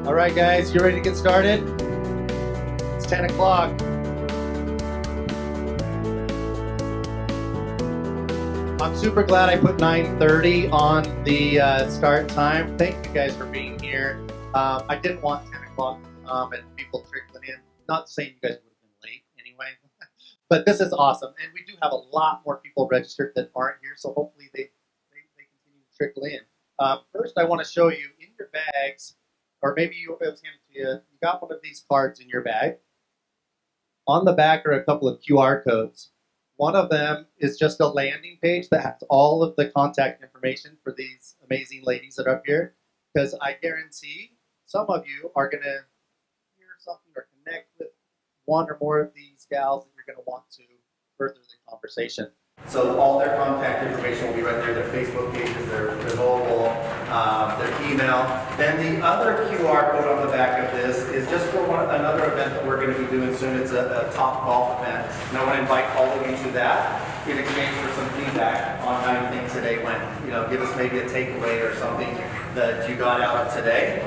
All right, guys, you ready to get started? It's 10 o'clock. I'm super glad I put 9:30 on the start time. Thank you guys for being here. I didn't want 10 o'clock and people trickling in. Not saying you guys would have been late anyway, but this is awesome. And we do have a lot more people registered that aren't here, so hopefully they continue to trickle in. First, I want to show you in your bags, or maybe it was handed to you, you got one of these cards in your bag. On the back are a couple of QR codes. One of them is just a landing page that has all of the contact information for these amazing ladies that are up here, because I guarantee some of you are going to hear something or connect with one or more of these gals that you're going to want to further the conversation. So all their contact information will be right there, their Facebook pages, their mobile, their email. Then the other QR code on the back of this is just for another event that we're going to be doing soon. It's a top golf event. And I want to invite all of you to that in exchange for some feedback on how you think today went. You know, give us maybe a takeaway or something that you got out of today.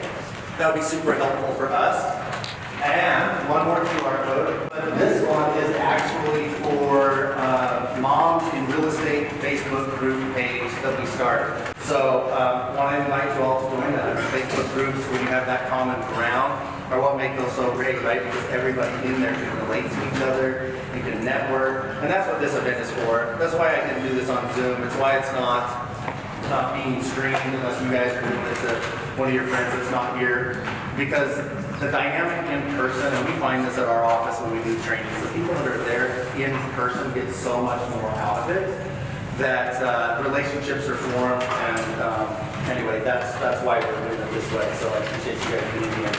That would be super helpful for us. And one more QR code. But this one is actually for Moms in Real Estate Facebook group page that we started. So I want to invite you all to join that. Facebook groups where you have that common ground are what make those so great, right? Because everybody in there can relate to each other, you can network, and that's what this event is for. That's why I didn't do this on Zoom. It's why it's not being streamed unless you guys are doing it to one of your friends that's not here. Because the dynamic in person, and we find this at our office when we do trainings, the people that are there in person get so much more out of it that relationships are formed. And anyway, that's why we're doing it this way. So I appreciate you guys being here.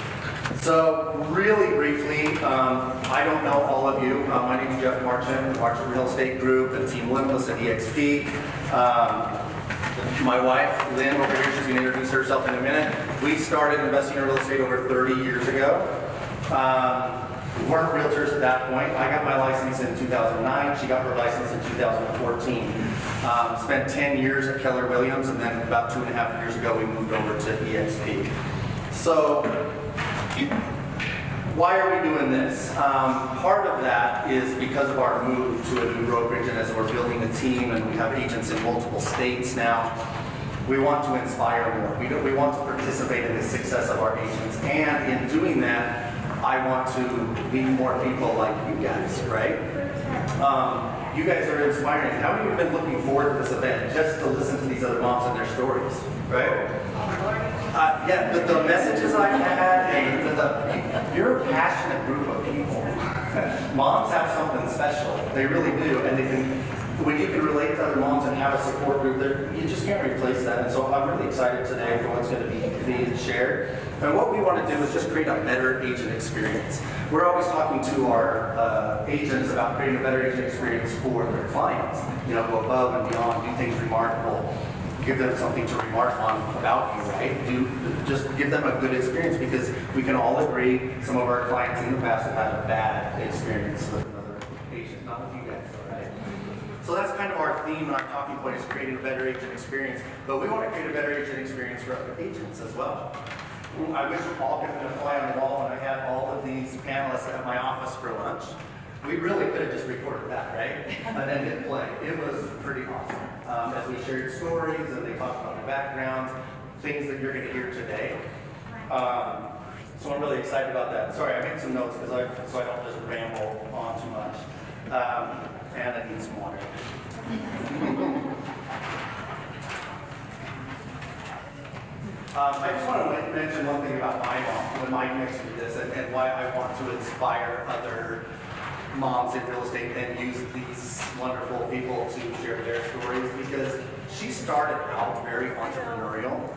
So really briefly, I don't know all of you. My name is Jeff Marchette, Marchette Real Estate Group, and Team Limitless at EXP. My wife, Lynn, over here, she's going to introduce herself in a minute. We started investing in real estate over 30 years ago. We weren't realtors at that point. I got my license in 2009. She got her license in 2014. Spent 10 years at Keller Williams, and then about 2.5 years ago, we moved over to EXP. So, why are we doing this? Part of that is because of our move to a new brokerage, and as we're building a team and we have agents in multiple states now, we want to inspire more. We want to participate in the success of our agents, and in doing that, I want to meet more people like you guys, right? You guys are inspiring. How many of you have been looking forward to this event just to listen to these other moms and their stories, right? Yeah, the messages I've had, and you're a passionate group of people. Moms have something special. They really do. And they can, when you can relate to other moms and have a support group, you just can't replace that. And so I'm really excited today for what's going to be shared. And what we want to do is just create a better agent experience. We're always talking to our agents about creating a better agent experience for their clients. You know, go above and beyond, do things remarkable. Give them something to remark on about you, right? Just give them a good experience, because we can all agree some of our clients in the past have had a bad experience with another agent, not with you guys, all right? So that's kind of our theme and our talking point, is creating a better agent experience. But we want to create a better agent experience for other agents as well. I wish all could have been a fly on the wall when I had all of these panelists at my office for lunch. We really could have just recorded that, right? And then hit play. It was pretty awesome. As we shared stories and they talked about their backgrounds, things that you're going to hear today. So I'm really excited about that. Sorry, I made some notes so I don't just ramble on too much. And I need some water. I just want to mention one thing about my mom when Mike mentioned this, and why I want to inspire other moms in real estate and use these wonderful people to share their stories, because she started out very entrepreneurial.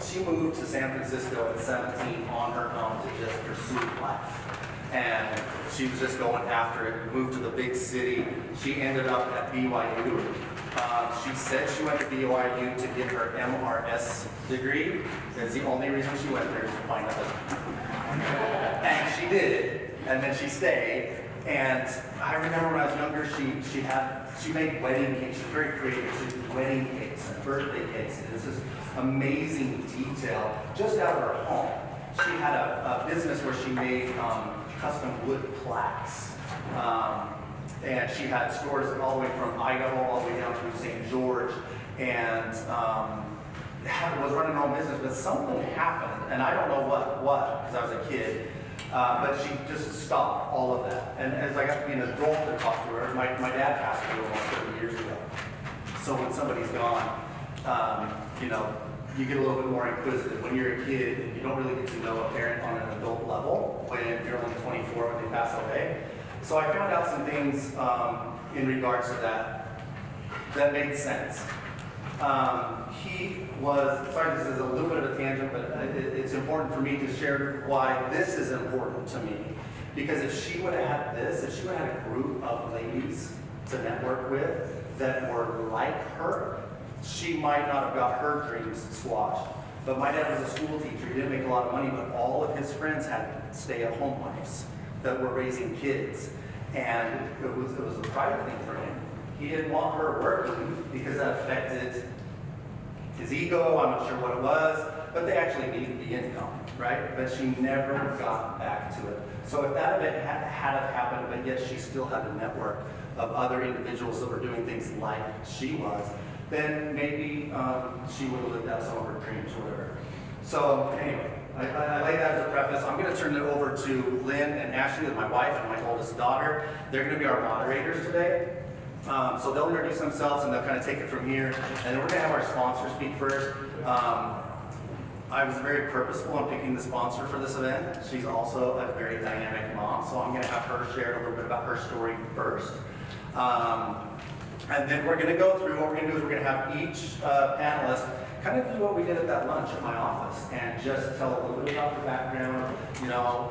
She moved to San Francisco at 17 on her own to just pursue life. And she was just going after it, moved to the big city. She ended up at BYU. She said she went to BYU to get her MRS degree. That's the only reason she went there, is to find a husband. And she did, and then she stayed. And I remember when I was younger, she made wedding cakes. She's very creative. She did wedding cakes and birthday cakes. And this is amazing detail just out of her home. she had a business where she made custom wood plaques. And she had stores all the way from Idaho all the way down through St. George, and was running her own business, but something happened, and I don't know what, because I was a kid, but she just stopped all of that. And as I got to be an adult and talk to her, my dad passed away almost 30 years ago. So when somebody's gone, you know, you get a little bit more inquisitive. When you're a kid, you don't really get to know a parent on an adult level when you're only 24 when they pass away. So I found out some things in regards to that made sense. He was, sorry, this is a little bit of a tangent, but it's important for me to share why this is important to me. Because if she would have had this, if she would have had a group of ladies to network with that were like her, she might not have got her dreams squashed. But my dad was a school teacher. He didn't make a lot of money, but all of his friends had stay-at-home wives that were raising kids. And it was a private thing for him. He didn't want her working because that affected his ego. I'm not sure what it was, but they actually needed the income, right? But she never got back to it. So if that event had happened, but yet she still had a network of other individuals that were doing things like she was, then maybe she would have lived out some of her dreams or whatever. So anyway, I lay that as a preface. I'm going to turn it over to Lynn and Ashley, my wife and my oldest daughter. They're going to be our moderators today. So they'll introduce themselves and they'll kind of take it from here. And then we're going to have our sponsor speak first. I was very purposeful in picking the sponsor for this event. She's also a very dynamic mom, so I'm going to have her share a little bit about her story first. And then we're going to go through, what we're going to do is we're going to have each panelist kind of do what we did at that lunch at my office and just tell a little bit about their background, you know,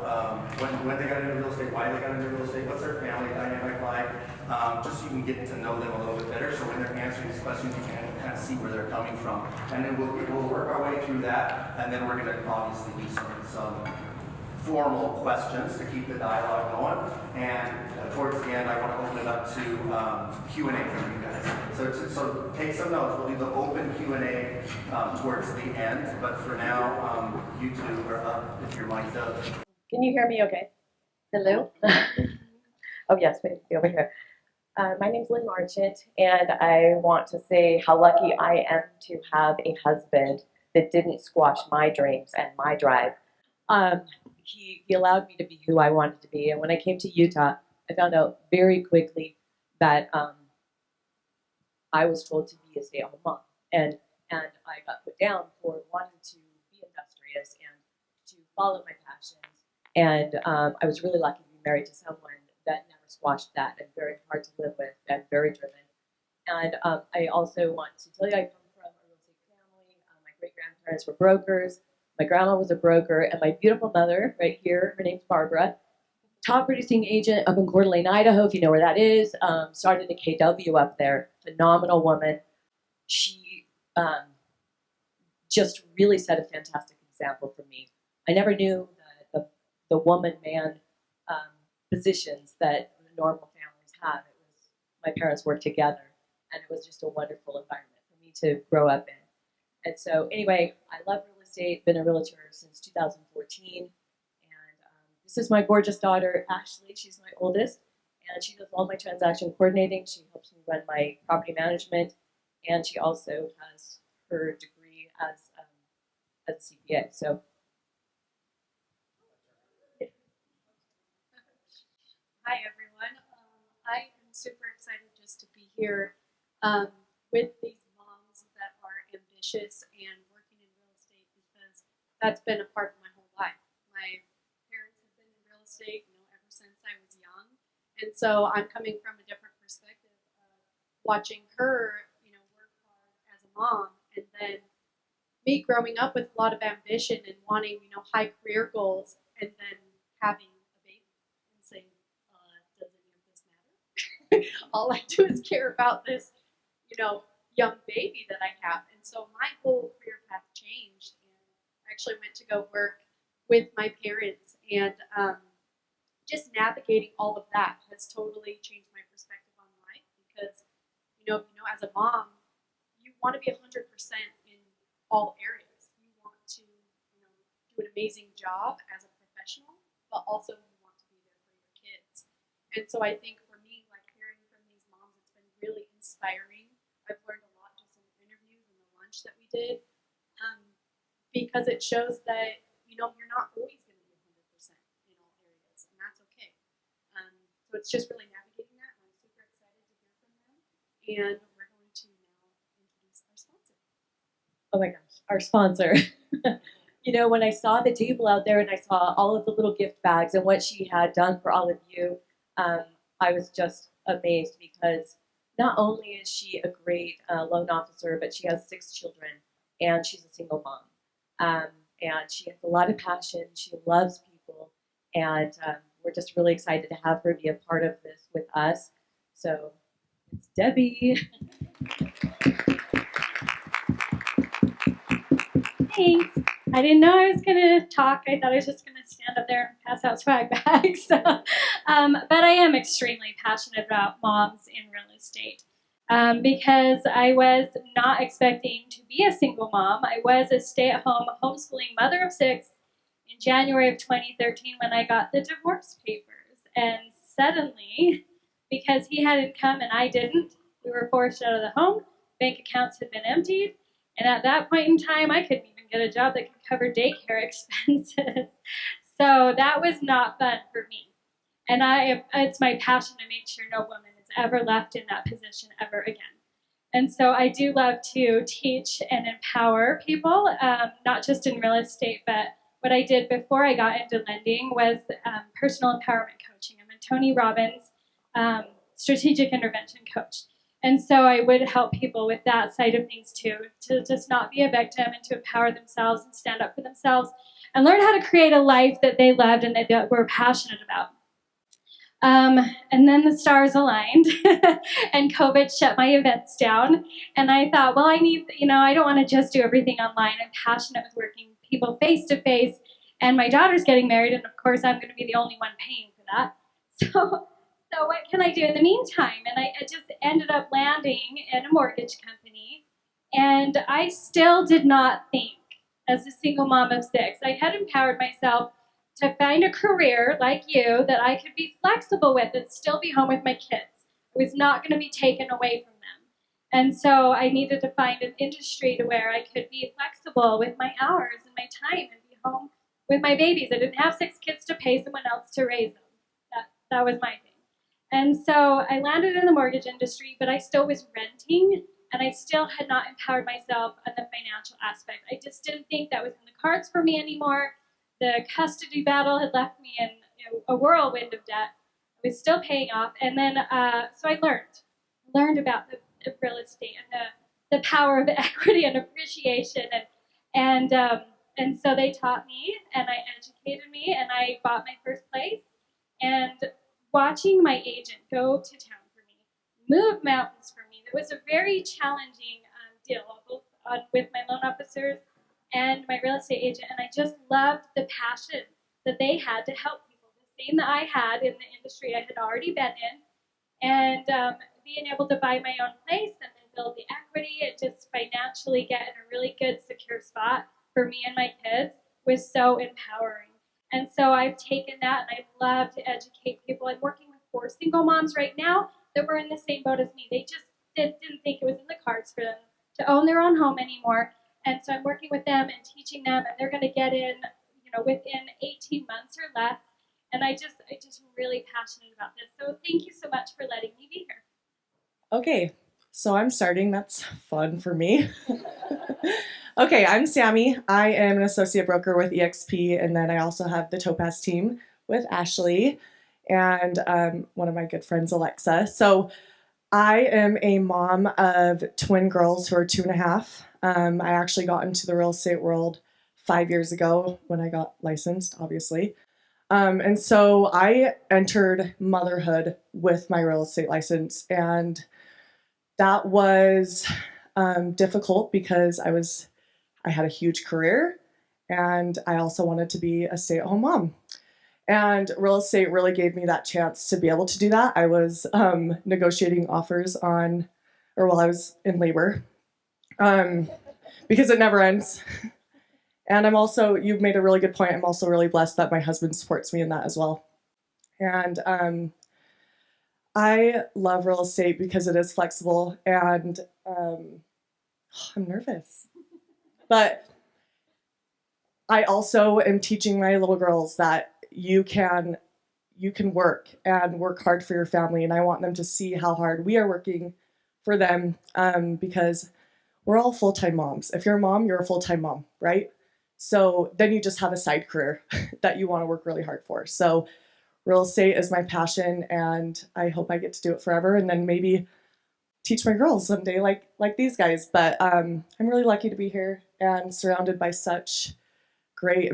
when they got into real estate, why they got into real estate, what's their family dynamic like, just so you can get to know them a little bit better. So when they're answering these questions, you can kind of see where they're coming from. And then we'll work our way through that, and then we're going to obviously do some formal questions to keep the dialogue going. And towards the end, I want to open it up to Q&A from you guys. So take some notes. We'll leave the open Q&A towards the end. But for now, you two are up if your mic's up. Can you hear me okay? Hello? Oh, yes, wait, over here. My name's Lynn Marchette, and I want to say how lucky I am to have a husband that didn't squash my dreams and my drive. He allowed me to be who I wanted to be, and when I came to Utah, I found out very quickly that I was told to be a stay-at-home mom, and I got put down for wanting to be industrious and to follow my passions, and I was really lucky to be married to someone that never squashed that and very hard to live with and very driven. And I also want to tell you I come from a real estate family. My great-grandparents were brokers. My grandma was a broker, and my beautiful mother, right here, her name's Barbara, top producing agent up in Coeur d'Alene, Idaho, if you know where that is, started a KW up there, phenomenal woman. She just really set a fantastic example for me. I never knew the woman-man positions that normal families have. It was, my parents worked together, and it was just a wonderful environment for me to grow up in. And so anyway, I love real estate, been a realtor since 2014, and this is my gorgeous daughter, Ashley. She's my oldest, and she does all my transaction coordinating. She helps me run my property management, and she also has her degree as a CPA. So hi everyone. I am super excited just to be here with these moms that are ambitious and working in real estate, because that's been a part of my whole life. My parents have been in real estate, ever since I was young, and so I'm coming from a different perspective of watching her, work hard as a mom, and then me growing up with a lot of ambition and wanting, high career goals, and then having a baby and saying, does any of this matter? All I do is care about this, young baby that I have. And so my whole career path changed, and I actually went to go work with my parents, and just navigating all of that has totally changed my perspective on life, because, as a mom, you want to be 100% in all areas. You want to, do an amazing job as a professional, but also you want to be there for your kids. And so I think for me, like hearing from these moms, it's been really inspiring. I've learned a lot just in the interviews and the lunch that we did, because it shows that, you know, you're not always going to be 100% in all areas, and that's okay. So it's just really navigating that, and I'm super excited to hear from them. And we're going to now introduce our sponsor. Oh my gosh, our sponsor. You know, when I saw the table out there and I saw all of the little gift bags and what she had done for all of you, I was just amazed, because not only is she a great loan officer, but she has 6 children and she's a single mom. And she has a lot of passion. She loves people, and we're just really excited to have her be a part of this with us. So it's Debbie. Thanks. I didn't know I was going to talk. I thought I was just going to stand up there and pass out swag bags. But I am extremely passionate about moms in real estate, because I was not expecting to be a single mom. I was a stay-at-home homeschooling mother of 6 in January of 2013 when I got the divorce papers. And suddenly, because he hadn't come and I didn't, we were forced out of the home. Bank accounts had been emptied. And at that point in time, I couldn't even get a job that could cover daycare expenses. So that was not fun for me. And it's my passion to make sure no woman is ever left in that position ever again. And so I do love to teach and empower people, not just in real estate, but what I did before I got into lending was personal empowerment coaching. I'm a Tony Robbins strategic intervention coach. And so I would help people with that side of things too, to just not be a victim and to empower themselves and stand up for themselves and learn how to create a life that they loved and that were passionate about. And then the stars aligned and COVID shut my events down. And I thought, well, I don't want to just do everything online. I'm passionate with working with people face to face. And my daughter's getting married. And of course, I'm going to be the only one paying for that. So what can I do in the meantime? And I just ended up landing in a mortgage company. And I still did not think, as a single mom of 6, I had empowered myself to find a career like you that I could be flexible with and still be home with my kids. I was not going to be taken away from them. And so I needed to find an industry to where I could be flexible with my hours and my time and be home with my babies. I didn't have 6 kids to pay someone else to raise them. That was my thing. And so I landed in the mortgage industry, but I still was renting, and I still had not empowered myself on the financial aspect. I just didn't think that was in the cards for me anymore. The custody battle had left me in a whirlwind of debt. I was still paying off, and then so I learned about the real estate and the power of equity and appreciation, and so they taught me, and I educated me, and I bought my first place. And watching my agent go to town for me, move mountains for me, it was a very challenging deal, both with my loan officers and my real estate agent. And I just loved the passion that they had to help people, the same that I had in the industry I had already been in. And being able to buy my own place and then build the equity and just financially get in a really good, secure spot for me and my kids was so empowering. And so I've taken that, and I love to educate people. I'm working with 4 single moms right now that were in the same boat as me. They just didn't think it was in the cards for them to own their own home anymore. And so I'm working with them and teaching them, and they're going to get in, within 18 months or less. And I'm just really passionate about this. So thank you so much for letting me be here. Okay, so I'm starting. That's fun for me. Okay, I'm Sammy. I am an associate broker with EXP, and then I also have the Topaz team with Ashley and one of my good friends, Alexa. So I am a mom of twin girls who are 2.5. I actually got into the real estate world 5 years ago when I got licensed, obviously. And so I entered motherhood with my real estate license, and that was difficult because I had a huge career, and I also wanted to be a stay-at-home mom. And real estate really gave me that chance to be able to do that. I was negotiating offers while I was in labor, because it never ends. And you've made a really good point. I'm also really blessed that my husband supports me in that as well. And I love real estate because it is flexible, and I'm nervous. But I also am teaching my little girls that you can work and work hard for your family, and I want them to see how hard we are working for them, because we're all full-time moms. If you're a mom, you're a full-time mom, right? So then you just have a side career that you want to work really hard for. So real estate is my passion, and I hope I get to do it forever, and then maybe teach my girls someday like these guys. But I'm really lucky to be here and surrounded by such great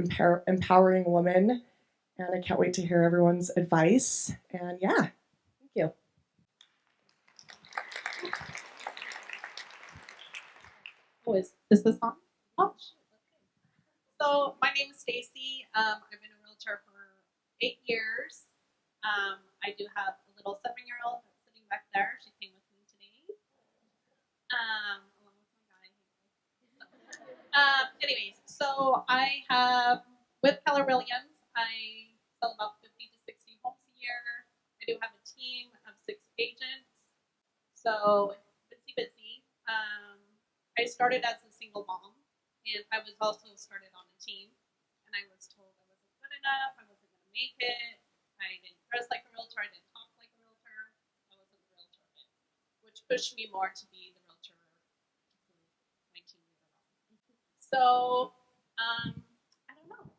empowering women, and I can't wait to hear everyone's advice. And yeah, thank you. Oh, is this on? Oh, shit. Okay. So my name is Stacy. I've been a realtor for 8 years. I do have a little 7-year-old that's sitting back there. She came with me today. Along with my guy. Anyways, so I have, with Keller Williams, I sell about 50 to 60 homes a year. I do have a team of 6 agents. So busy. I started as a single mom, and I was also started on a team, and I was told I wasn't good enough, I wasn't going to make it, I didn't dress like a realtor, I didn't talk like a realtor, I wasn't a realtor, which pushed me more to be the realtor my team leader on. So, I don't know.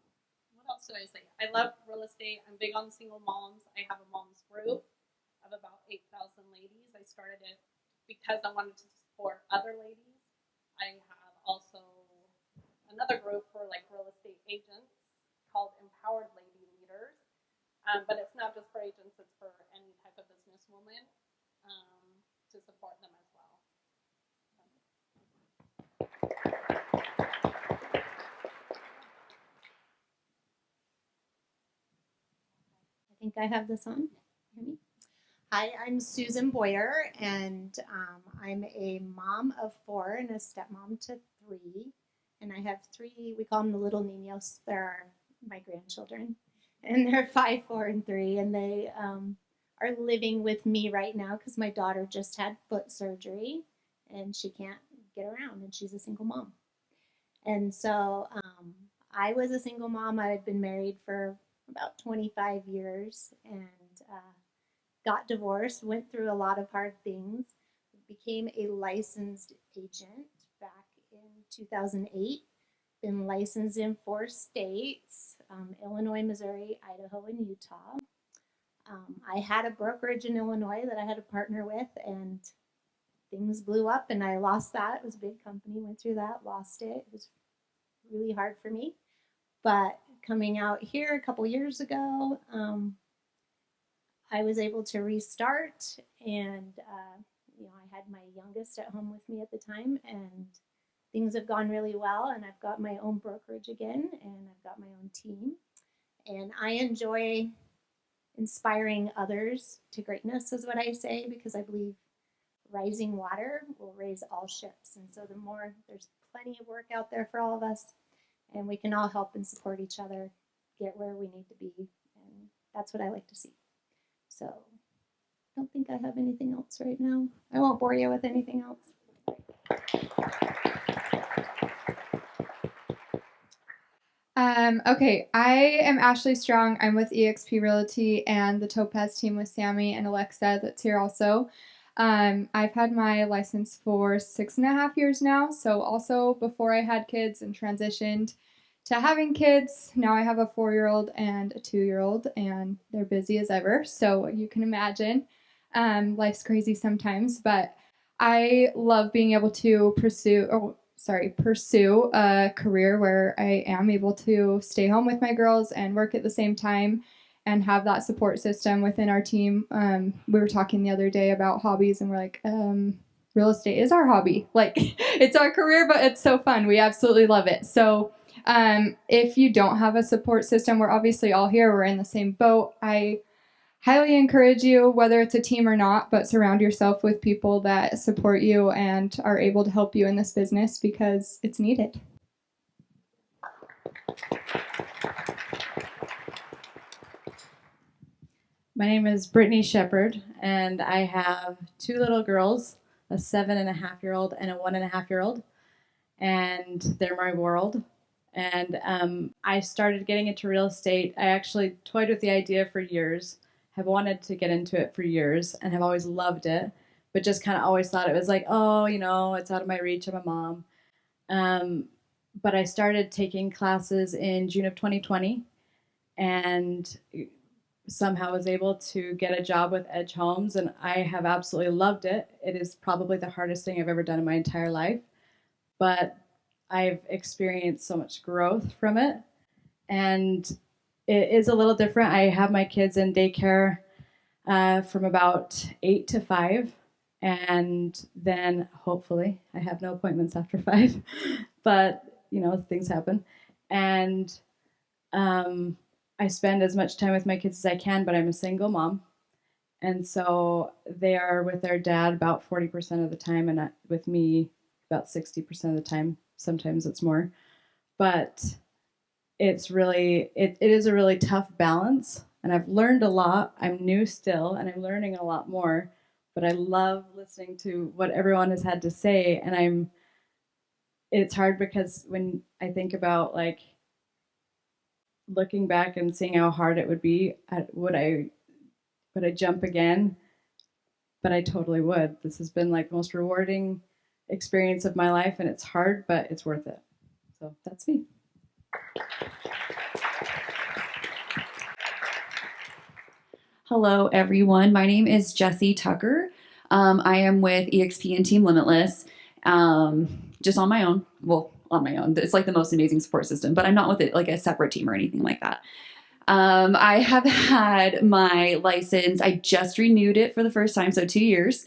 What else do I say? I love real estate. I'm big on single moms. I have a mom's group of about 8,000 ladies. I started it because I wanted to support other ladies. I have also another group for like real estate agents called Empowered Lady Leaders. But it's not just for agents, it's for any type of businesswoman to support them as well. I think I have this on. Hear me? Hi, I'm Susan Boyer, and I'm a mom of 4 and a stepmom to 3. And I have 3, we call them the little niños. They're my grandchildren. And they're 5, 4, and 3. And they are living with me right now because my daughter just had foot surgery and she can't get around, and she's a single mom. And so I was a single mom. I had been married for about 25 years and got divorced, went through a lot of hard things, became a licensed agent back in 2008, been licensed in 4 states, Illinois, Missouri, Idaho, and Utah. I had a brokerage in Illinois that I had a partner with, and things blew up and I lost that. It was a big company, went through that, lost it. It was really hard for me. But coming out here a couple years ago, I was able to restart, and I had my youngest at home with me at the time, and things have gone really well, and I've got my own brokerage again, and I've got my own team, and I enjoy inspiring others to greatness, is what I say, because I believe rising water will raise all ships, and so there's plenty of work out there for all of us, and we can all help and support each other get where we need to be, and that's what I like to see. So I don't think I have anything else right now. I won't bore you with anything else. Okay, I am Ashley Strong. I'm with eXp Realty and the Topaz team with Sammy and Alexa that's here also. I've had my license for 6.5 years now, so also before I had kids and transitioned to having kids. Now I have a 4-year-old and a 2-year-old, and they're busy as ever, so you can imagine. Life's crazy sometimes, but I love being able to pursue a career where I am able to stay home with my girls and work at the same time and have that support system within our team. We were talking the other day about hobbies, and we're like, real estate is our hobby. Like, it's our career, but it's so fun. We absolutely love it. So if you don't have a support system, we're obviously all here. We're in the same boat. I highly encourage you, whether it's a team or not, but surround yourself with people that support you and are able to help you in this business because it's needed. My name is Brittany Shepard, and I have two little girls, a 7.5-year-old and a 1.5-year-old, and they're my world. And I started getting into real estate. I actually toyed with the idea for years, have wanted to get into it for years, and have always loved it, but just kind of always thought it was like, oh, it's out of my reach. I'm a mom. But I started taking classes in June of 2020, and somehow was able to get a job with Edge Homes, and I have absolutely loved it. It is probably the hardest thing I've ever done in my entire life, but I've experienced so much growth from it, and it is a little different. I have my kids in daycare from about 8 to 5, and then hopefully I have no appointments after 5, but things happen, and I spend as much time with my kids as I can, but I'm a single mom. And so they are with their dad about 40% of the time, and with me about 60% of the time. Sometimes it's more. But it's really, it is a really tough balance. And I've learned a lot. I'm new still, and I'm learning a lot more. But I love listening to what everyone has had to say. And it's hard because when I think about looking back and seeing how hard it would be, would I jump again? But I totally would. This has been the most rewarding experience of my life, and it's hard, but it's worth it. So that's me. Hello, everyone. My name is Jessie Tucker. I am with EXP and Team Limitless, just on my own. Well, on my own. It's the most amazing support system, but I'm not with it a separate team or anything like that. I have had my license. I just renewed it for the first time, so 2 years.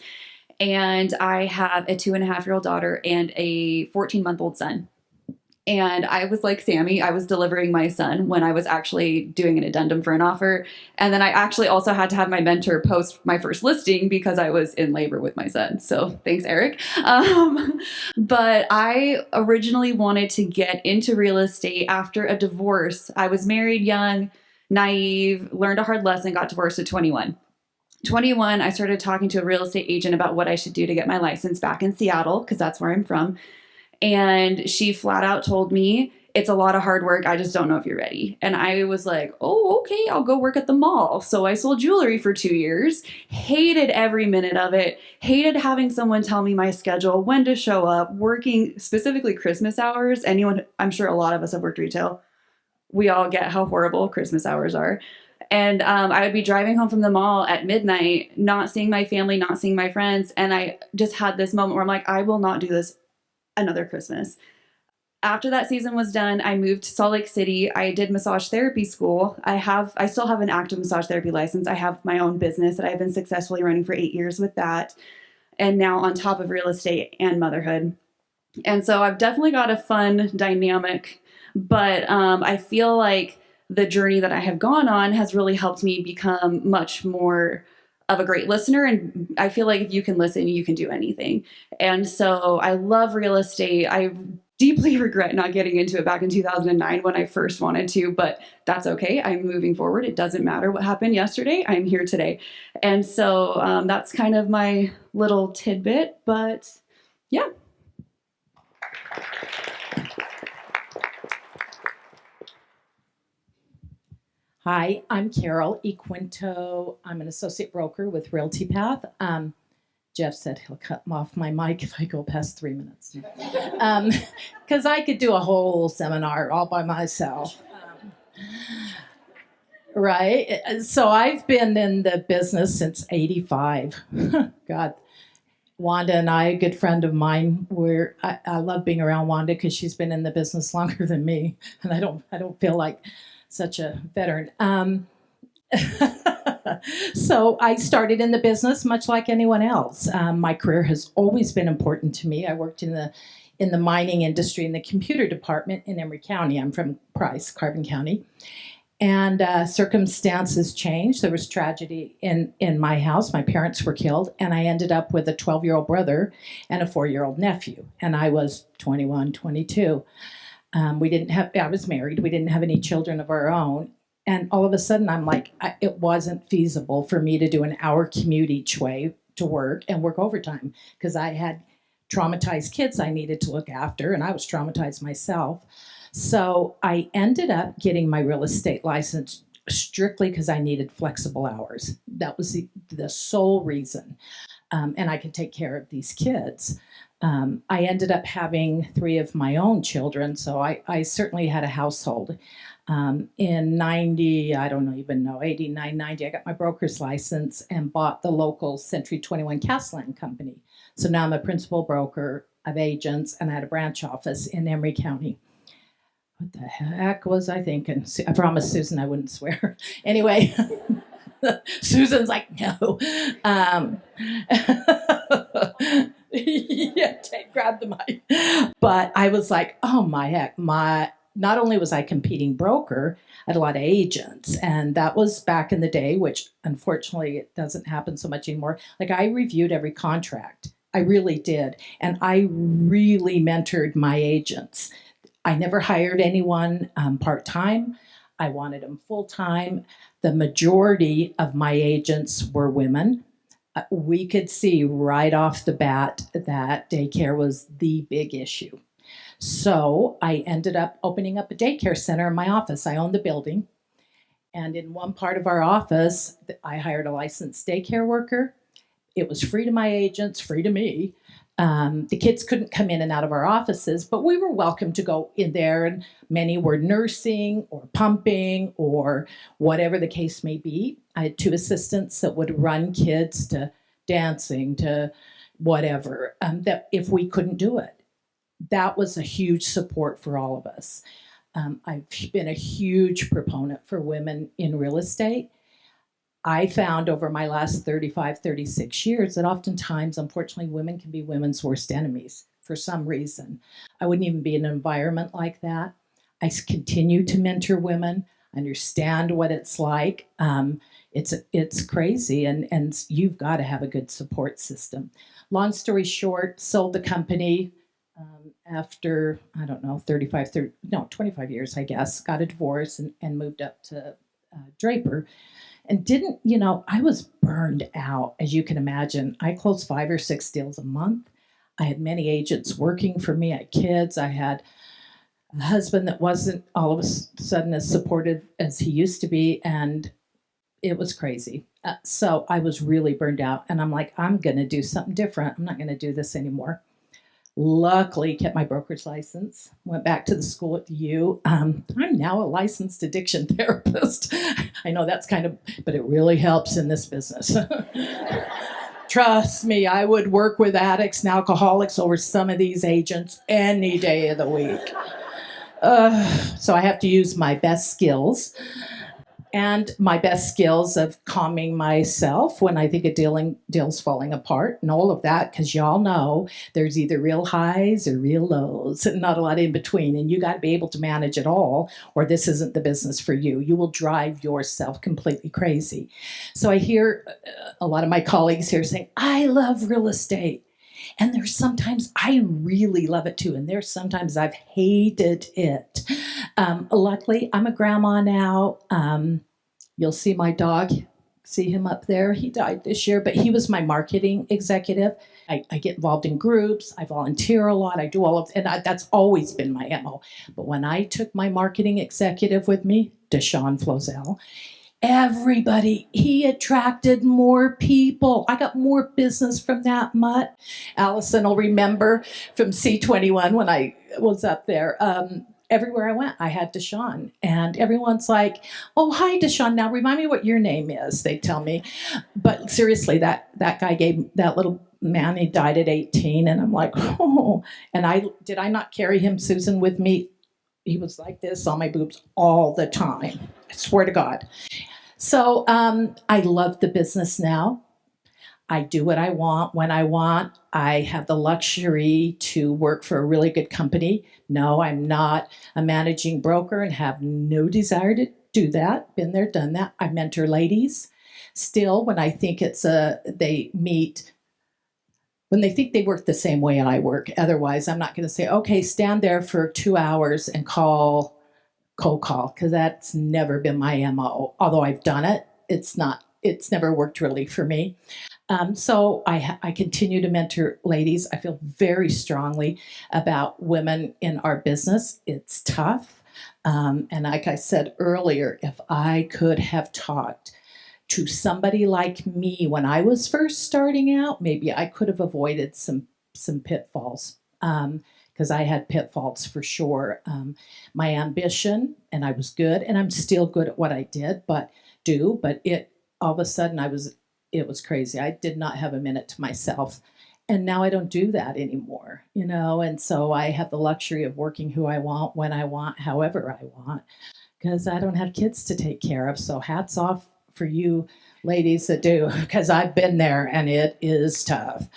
And I have a 2.5-year-old daughter and a 14-month-old son. And I was like Sammy, I was delivering my son when I was actually doing an addendum for an offer. And then I actually also had to have my mentor post my first listing because I was in labor with my son. So thanks, Eric. But I originally wanted to get into real estate after a divorce. I was married young, naive, learned a hard lesson, got divorced at 21. 21, I started talking to a real estate agent about what I should do to get my license back in Seattle, because that's where I'm from. And she flat out told me, it's a lot of hard work. I just don't know if you're ready. And I was like, oh, okay, I'll go work at the mall. So I sold jewelry for 2 years, hated every minute of it, hated having someone tell me my schedule, when to show up, working specifically Christmas hours. I'm sure a lot of us have worked retail. We all get how horrible Christmas hours are. And I would be driving home from the mall at midnight, not seeing my family, not seeing my friends. And I just had this moment where I'm like, I will not do this another Christmas. After that season was done, I moved to Salt Lake City. I did massage therapy school. I still have an active massage therapy license. I have my own business that I've been successfully running for 8 years with that. And now on top of real estate and motherhood. And so I've definitely got a fun dynamic, but I feel like the journey that I have gone on has really helped me become much more of a great listener. And I feel like if you can listen, you can do anything. And so I love real estate. I deeply regret not getting into it back in 2009 when I first wanted to, but that's okay. I'm moving forward. It doesn't matter what happened yesterday. I'm here today. And so that's kind of my little tidbit, but yeah. Hi, I'm Carol Equinto. I'm an associate broker with Realty Path. Jeff said he'll cut off my mic if I go past 3 minutes. Because I could do a whole seminar all by myself. Right? So I've been in the business since 85. God. Wanda and I, a good friend of mine, I love being around Wanda because she's been in the business longer than me. And I don't feel like such a veteran. So I started in the business much like anyone else. My career has always been important to me. I worked in the mining industry in the computer department in Emory County. I'm from Price, Carbon County. And circumstances changed. There was tragedy in my house. My parents were killed, and I ended up with a 12-year-old brother and a 4-year-old nephew. And I was 21, 22. We didn't have, I was married, we didn't have any children of our own. And all of a sudden, I'm like, it wasn't feasible for me to do an hour commute each way to work and work overtime because I had traumatized kids I needed to look after, and I was traumatized myself. So I ended up getting my real estate license strictly because I needed flexible hours. That was the sole reason. And I could take care of these kids. I ended up having 3 of my own children, so I certainly had a household. In 90, I don't even know, 89, 90, I got my broker's license and bought the local Century 21 Castland company. So now I'm a principal broker of agents, and I had a branch office in Emery County. What the heck was I thinking? I promised Susan I wouldn't swear. Anyway, Susan's like, no. Yeah, grab the mic. But I was like, oh my heck, not only was I competing broker, I had a lot of agents. And that was back in the day, which unfortunately it doesn't happen so much anymore. Like I reviewed every contract. I really did. And I really mentored my agents. I never hired anyone part-time. I wanted them full-time. The majority of my agents were women. We could see right off the bat that daycare was the big issue. So I ended up opening up a daycare center in my office. I owned the building. And in one part of our office, I hired a licensed daycare worker. It was free to my agents, free to me. The kids couldn't come in and out of our offices, but we were welcome to go in there, and many were nursing or pumping or whatever the case may be. I had 2 assistants that would run kids to dancing, to whatever, that if we couldn't do it. That was a huge support for all of us. I've been a huge proponent for women in real estate. I found over my last 35, 36 years that oftentimes, unfortunately, women can be women's worst enemies for some reason. I wouldn't even be in an environment like that. I continue to mentor women, understand what it's like. It's crazy, and you've got to have a good support system. Long story short, sold the company after, 25 years, I guess, got a divorce and moved up to Draper. And I was burned out, as you can imagine. I closed 5 or 6 deals a month. I had many agents working for me. I had kids. I had a husband that wasn't all of a sudden as supportive as he used to be. And it was crazy. So I was really burned out. And I'm like, I'm going to do something different. I'm not going to do this anymore. Luckily, kept my broker's license, went back to the school at the U. I'm now a licensed addiction therapist. I know that's but it really helps in this business. Trust me, I would work with addicts and alcoholics over some of these agents any day of the week. So I have to use my best skills. And my best skills of calming myself when I think a deal's falling apart and all of that, because y'all know there's either real highs or real lows and not a lot in between. And you got to be able to manage it all, or this isn't the business for you. You will drive yourself completely crazy. So I hear a lot of my colleagues here saying, I love real estate. And there's sometimes I really love it too. And there's sometimes I've hated it. Luckily, I'm a grandma now. You'll see my dog, see him up there. He died this year, but he was my marketing executive. I get involved in groups. I volunteer a lot. I do all of, and that's always been my MO. But when I took my marketing executive with me, Deshaun Flozell, he attracted more people. I got more business from that mutt. Allison will remember from C21 when I was up there. Everywhere I went, I had Deshaun. And everyone's like, oh, hi, Deshaun. Now remind me what your name is, they tell me. But seriously, that guy that little man, he died at 18. And I'm like, oh. And did I not carry him, Susan, with me? He was like this on my boobs all the time. I swear to God. So I love the business now. I do what I want when I want. I have the luxury to work for a really good company. No, I'm not a managing broker and have no desire to do that. Been there, done that. I mentor ladies. Still, when I think they meet when they think they work the same way I work. Otherwise, I'm not going to say, okay, stand there for 2 hours and cold call, because that's never been my MO. Although I've done it, it's never worked really for me. So I continue to mentor ladies. I feel very strongly about women in our business. It's tough. And like I said earlier, if I could have talked to somebody like me when I was first starting out, maybe I could have avoided some pitfalls, because I had pitfalls for sure. My ambition, and I was good, and I'm still good at what I did, but it all of a sudden it was crazy. I did not have a minute to myself. And now I don't do that anymore, and so I have the luxury of working who I want, when I want, however I want, because I don't have kids to take care of. So hats off for you ladies that do, because I've been there and it is tough.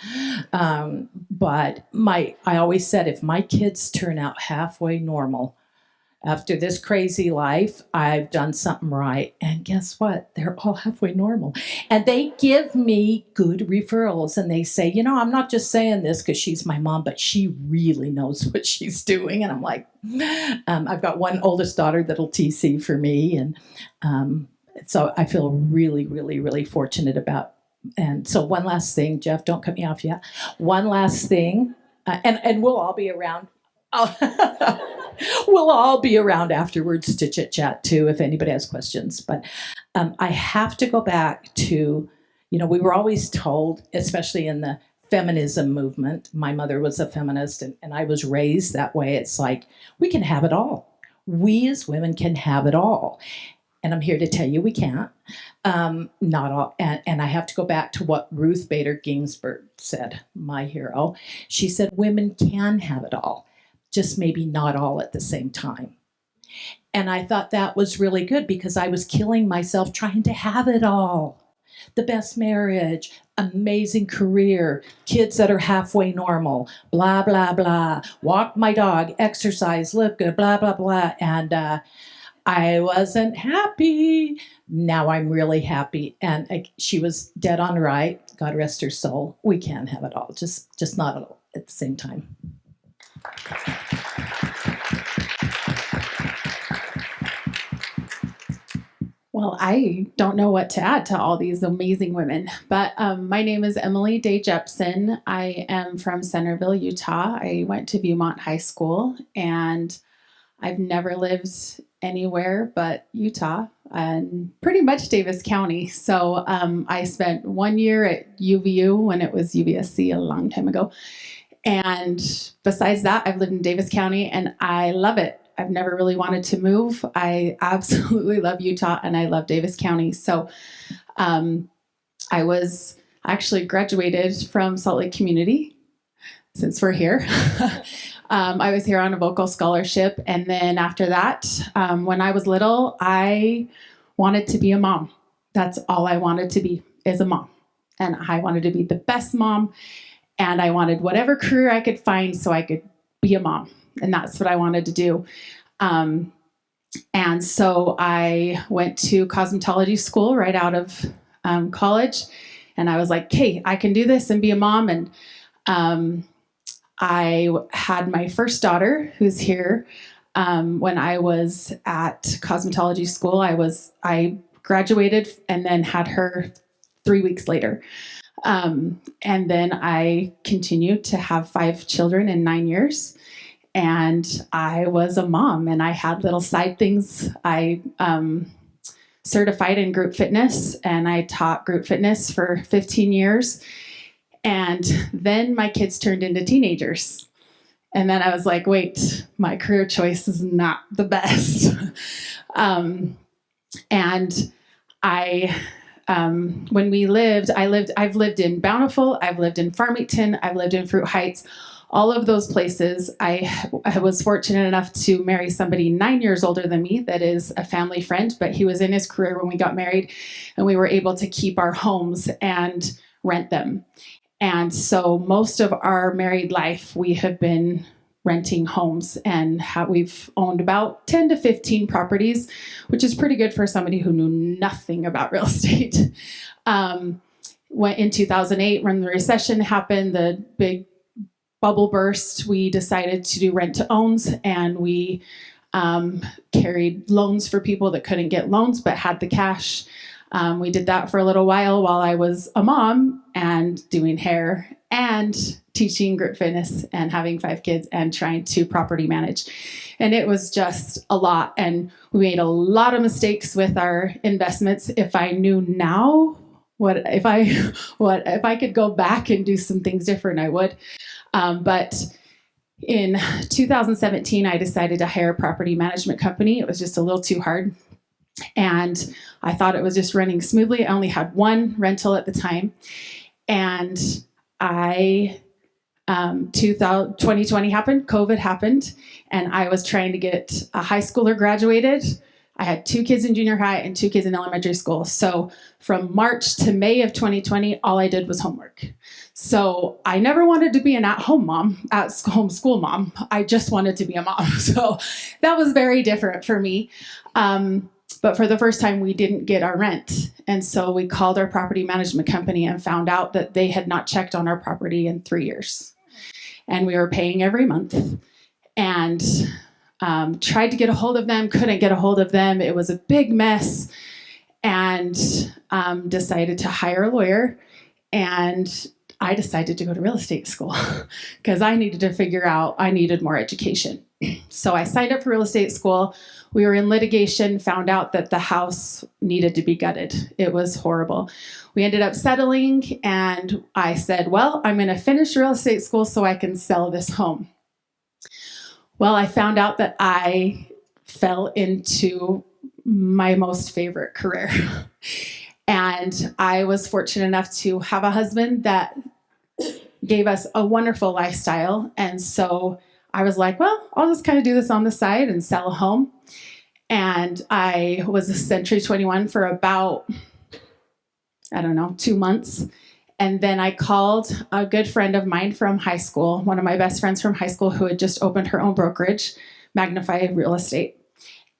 But I always said, if my kids turn out halfway normal after this crazy life, I've done something right. And guess what? They're all halfway normal. And they give me good referrals. And they say, I'm not just saying this because she's my mom, but she really knows what she's doing. And I'm like, I've got one oldest daughter that'll TC for me. And so I feel really, really, really fortunate about. And so one last thing, Jeff, don't cut me off yet. One last thing, and we'll all be around. We'll all be around afterwards to chit chat too, if anybody has questions. But I have to go back to, we were always told, especially in the feminism movement, my mother was a feminist and I was raised that way. It's like, we can have it all. We as women can have it all. And I'm here to tell you we can't. Not all. And I have to go back to what Ruth Bader Ginsburg said, my hero. She said, women can have it all, just maybe not all at the same time. And I thought that was really good, because I was killing myself trying to have it all. The best marriage, amazing career, kids that are halfway normal, blah, blah, blah, walk my dog, exercise, look good, blah, blah, blah. And I wasn't happy. Now I'm really happy. And she was dead on right. God rest her soul. We can have it all, just not all at the same time. Well, I don't know what to add to all these amazing women, but my name is Emily Day Jepson. I am from Centerville, Utah. I went to Viewmont High School, and I've never lived anywhere but Utah and pretty much Davis County. So I spent 1 year at UVU when it was UVSC a long time ago. And besides that, I've lived in Davis County and I love it. I've never really wanted to move. I absolutely love Utah and I love Davis County. So I was actually graduated from Salt Lake Community, since we're here. I was here on a vocal scholarship. And then after that, when I was little, I wanted to be a mom. That's all I wanted to be, is a mom. And I wanted to be the best mom. And I wanted whatever career I could find so I could be a mom. And that's what I wanted to do. And so I went to cosmetology school right out of college. And I was like, hey, I can do this and be a mom. And I had my first daughter, who's here. When I was at cosmetology school, I graduated and then had her 3 weeks later. And then I continued to have 5 children in 9 years. And I was a mom and I had little side things. I certified in group fitness and I taught group fitness for 15 years. And then my kids turned into teenagers. And then I was like, wait, my career choice is not the best. And when we lived, I've lived in Bountiful, I've lived in Farmington, I've lived in Fruit Heights, all of those places. I was fortunate enough to marry somebody 9 years older than me that is a family friend, but he was in his career when we got married and we were able to keep our homes and rent them. And so most of our married life, we have been renting homes and we've owned about 10 to 15 properties, which is pretty good for somebody who knew nothing about real estate. in 2008, when the recession happened, the big bubble burst, we decided to do rent to owns, and we carried loans for people that couldn't get loans but had the cash. We did that for a little while I was a mom and doing hair and teaching group fitness and having 5 kids and trying to property manage. And it was just a lot. And we made a lot of mistakes with our investments. If I knew now if I could go back and do some things different, I would. But in 2017, I decided to hire a property management company. It was just a little too hard. And I thought it was just running smoothly. I only had 1 rental at the time. And 2020 happened, COVID happened, and I was trying to get a high schooler graduated. I had 2 kids in junior high and 2 kids in elementary school. So from March to May of 2020, all I did was homework. So I never wanted to be an at-home mom, at-home school mom. I just wanted to be a mom. So that was very different for me. But for the first time, we didn't get our rent. And so we called our property management company and found out that they had not checked on our property in 3 years. And we were paying every month. And tried to get a hold of them, couldn't get a hold of them. It was a big mess. And decided to hire a lawyer. And I decided to go to real estate school because I needed to figure out I needed more education. So I signed up for real estate school. We were in litigation, found out that the house needed to be gutted. It was horrible. We ended up settling, and I said, well, I'm going to finish real estate school so I can sell this home. Well, I found out that I fell into my most favorite career. And I was fortunate enough to have a husband that gave us a wonderful lifestyle. And so I was like, well, I'll just kind of do this on the side and sell a home. And I was a Century 21 for about, 2 months. And then I called a good friend of mine from high school, one of my best friends from high school who had just opened her own brokerage, Magnify Real Estate.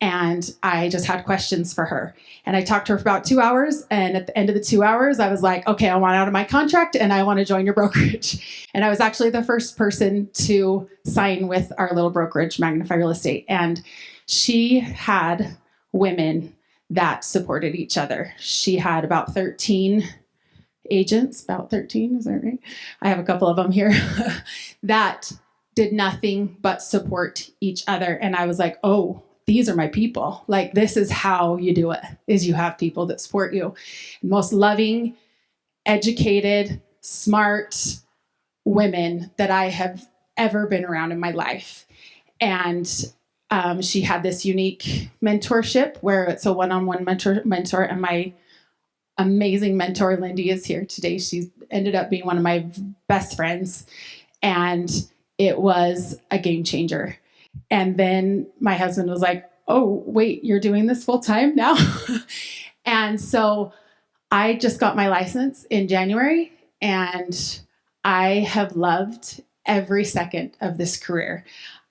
And I just had questions for her. And I talked to her for about 2 hours. And at the end of the 2 hours, I was like, okay, I want out of my contract and I want to join your brokerage. And I was actually the first person to sign with our little brokerage, Magnify Real Estate. And she had women that supported each other. She had about 13 agents, about 13, is that right? I have a couple of them here that did nothing but support each other. And I was like, oh, these are my people. Like, this is how you do it, is you have people that support you. Most loving, educated, smart women that I have ever been around in my life. And she had this unique mentorship where it's a one-on-one mentor. And my amazing mentor, Lindy, is here today. She's ended up being one of my best friends. And it was a game changer. And then my husband was like, oh, wait, you're doing this full time now? And so I just got my license in January, and I have loved every second of this career.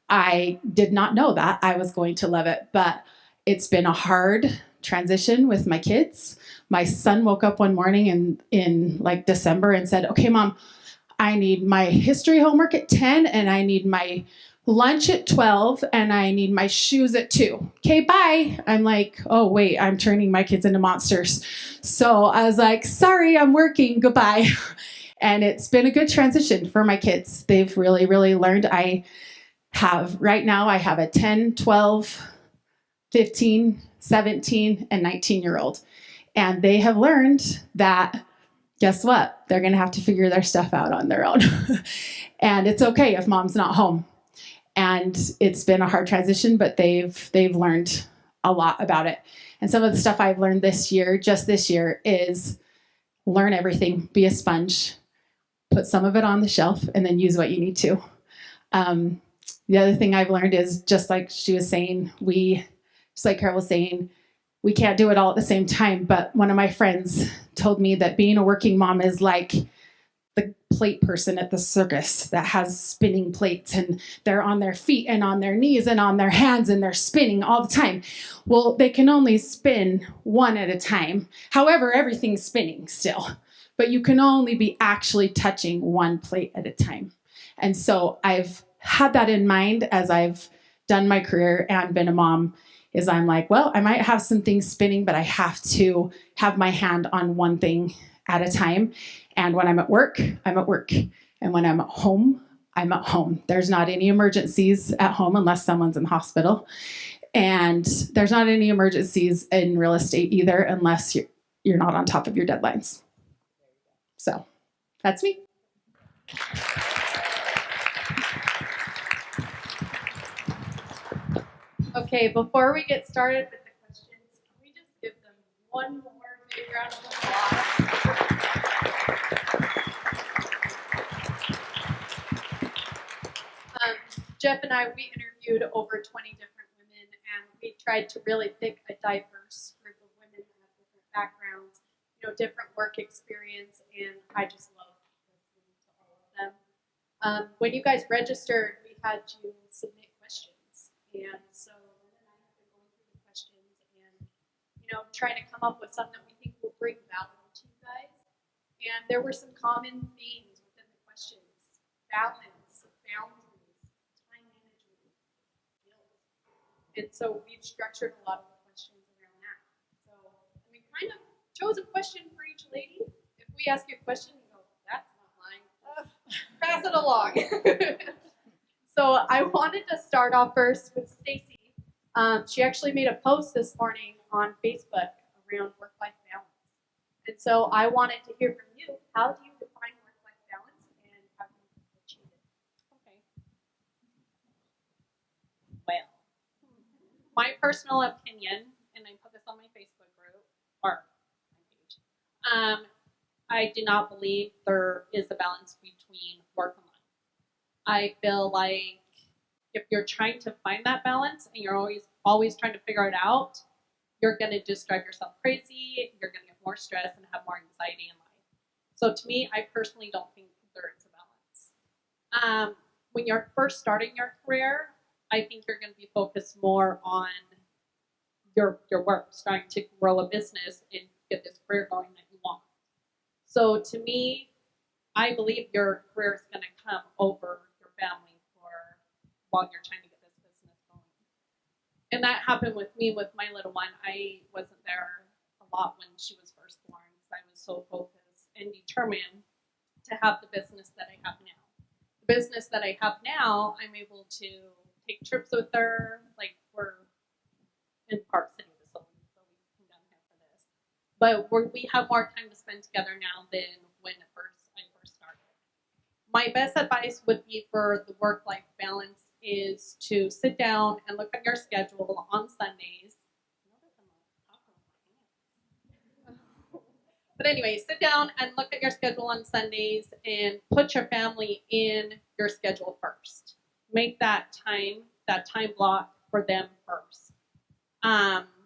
I did not know that I was going to love it, but it's been a hard transition with my kids. My son woke up one morning in like December and said, okay, Mom, I need my history homework at 10 and I need my lunch at 12 and I need my shoes at 2. Okay, bye. I'm like, oh, wait, I'm turning my kids into monsters. So I was like, sorry, I'm working. Goodbye. And it's been a good transition for my kids. They've really, really learned. Right now I have a 10, 12, 15, 17, and 19-year-old. And they have learned that, guess what? They're going to have to figure their stuff out on their own. And it's okay if Mom's not home. And it's been a hard transition, but they've learned a lot about it. And some of the stuff I've learned this year, is learn everything, be a sponge, put some of it on the shelf, and then use what you need to. The other thing I've learned is, just like she was saying, just like Carol was saying, we can't do it all at the same time. But one of my friends told me that being a working mom is like the plate person at the circus that has spinning plates, and they're on their feet and on their knees and on their hands and they're spinning all the time. Well, they can only spin one at a time. However, everything's spinning still. but you can only be actually touching one plate at a time. And so I've had that in mind as I've done my career and been a mom, is I'm like, well, I might have some things spinning, but I have to have my hand on one thing at a time. And when I'm at work, I'm at work. And when I'm at home, I'm at home. There's not any emergencies at home unless someone's in hospital. And there's not any emergencies in real estate either unless you're not on top of your deadlines. So that's me. Okay, before we get started with the questions, can we just give them one more big round of applause? Jeff and I, we interviewed over 20 different women, and we tried to really pick a diverse group of women who have different backgrounds, different work experience, and I just love listening to all of them. When you guys registered, we had you submit questions, and so trying to come up with something that we think will bring value to you guys. And there were some common themes within the questions: balance, boundaries, time management, guilt. And so we've structured a lot of the questions around that. So we kind of chose a question for each lady. If we ask you a question, you go, that's not mine. Pass it along. So I wanted to start off first with Stacy. She actually made a post this morning on Facebook around work-life balance. And so I wanted to hear from you. How do you define work-life balance and how do you achieve it? Okay. Well, my personal opinion, and I put this on my Facebook group, or my page, I do not believe there is a balance between work and life. I feel like if you're trying to find that balance and you're always trying to figure it out, you're going to just drive yourself crazy, you're going to get more stress and have more anxiety in life. So to me, I personally don't think there is a balance. When you're first starting your career, I think you're going to be focused more on your work, starting to grow a business and get this career going that you want. So to me, I believe your career is going to come over your family while you're trying to get this business going. And that happened with me with my little one. I wasn't there a lot when she was first born because I was so focused and determined to have the business that I have now. The business that I have now, I'm able to take trips with her. Like, we're in Park City this week, so we come down here for this. But we have more time to spend together now than when I first started. My best advice would be for the work-life balance is to sit down and look at your schedule on Sundays. But anyway, sit down and look at your schedule on Sundays and put your family in your schedule first. Make that time block for them first.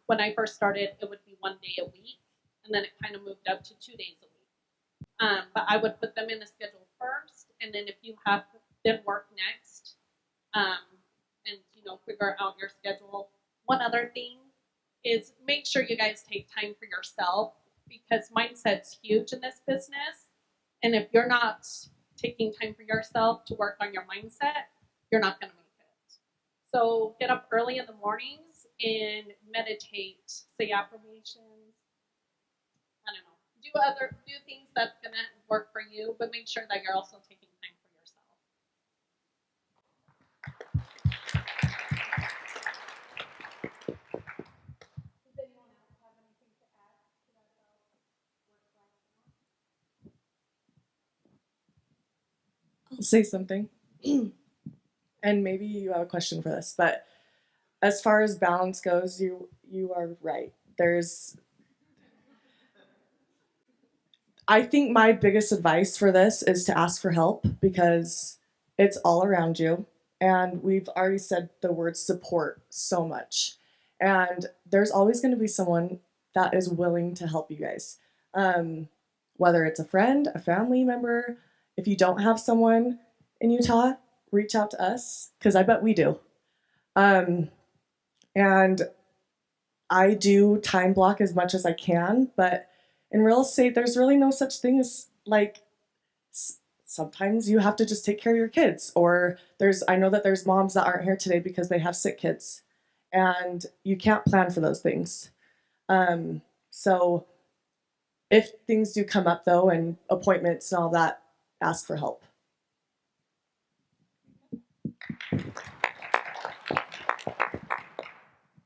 When I first started, it would be 1 day a week, and then it kind of moved up to 2 days a week. But I would put them in the schedule first, and then if you have them work next, and figure out your schedule. One other thing is make sure you guys take time for yourself, because mindset's huge in this business. And if you're not taking time for yourself to work on your mindset, you're not going to make it. So get up early in the mornings and meditate, say affirmations. I don't know. Do things that's going to work for you, but make sure that you're also taking time for yourself. I'll say something. And maybe you have a question for this, but as far as balance goes, you are right. I think my biggest advice for this is to ask for help, because it's all around you. And we've already said the word support so much. And there's always going to be someone that is willing to help you guys. Whether it's a friend, a family member. If you don't have someone in Utah, reach out to us, because I bet we do. And I do time block as much as I can, but in real estate, there's really no such thing as like, sometimes you have to just take care of your kids, or I know that there's moms that aren't here today because they have sick kids, and you can't plan for those things. So if things do come up though, and appointments and all that, ask for help.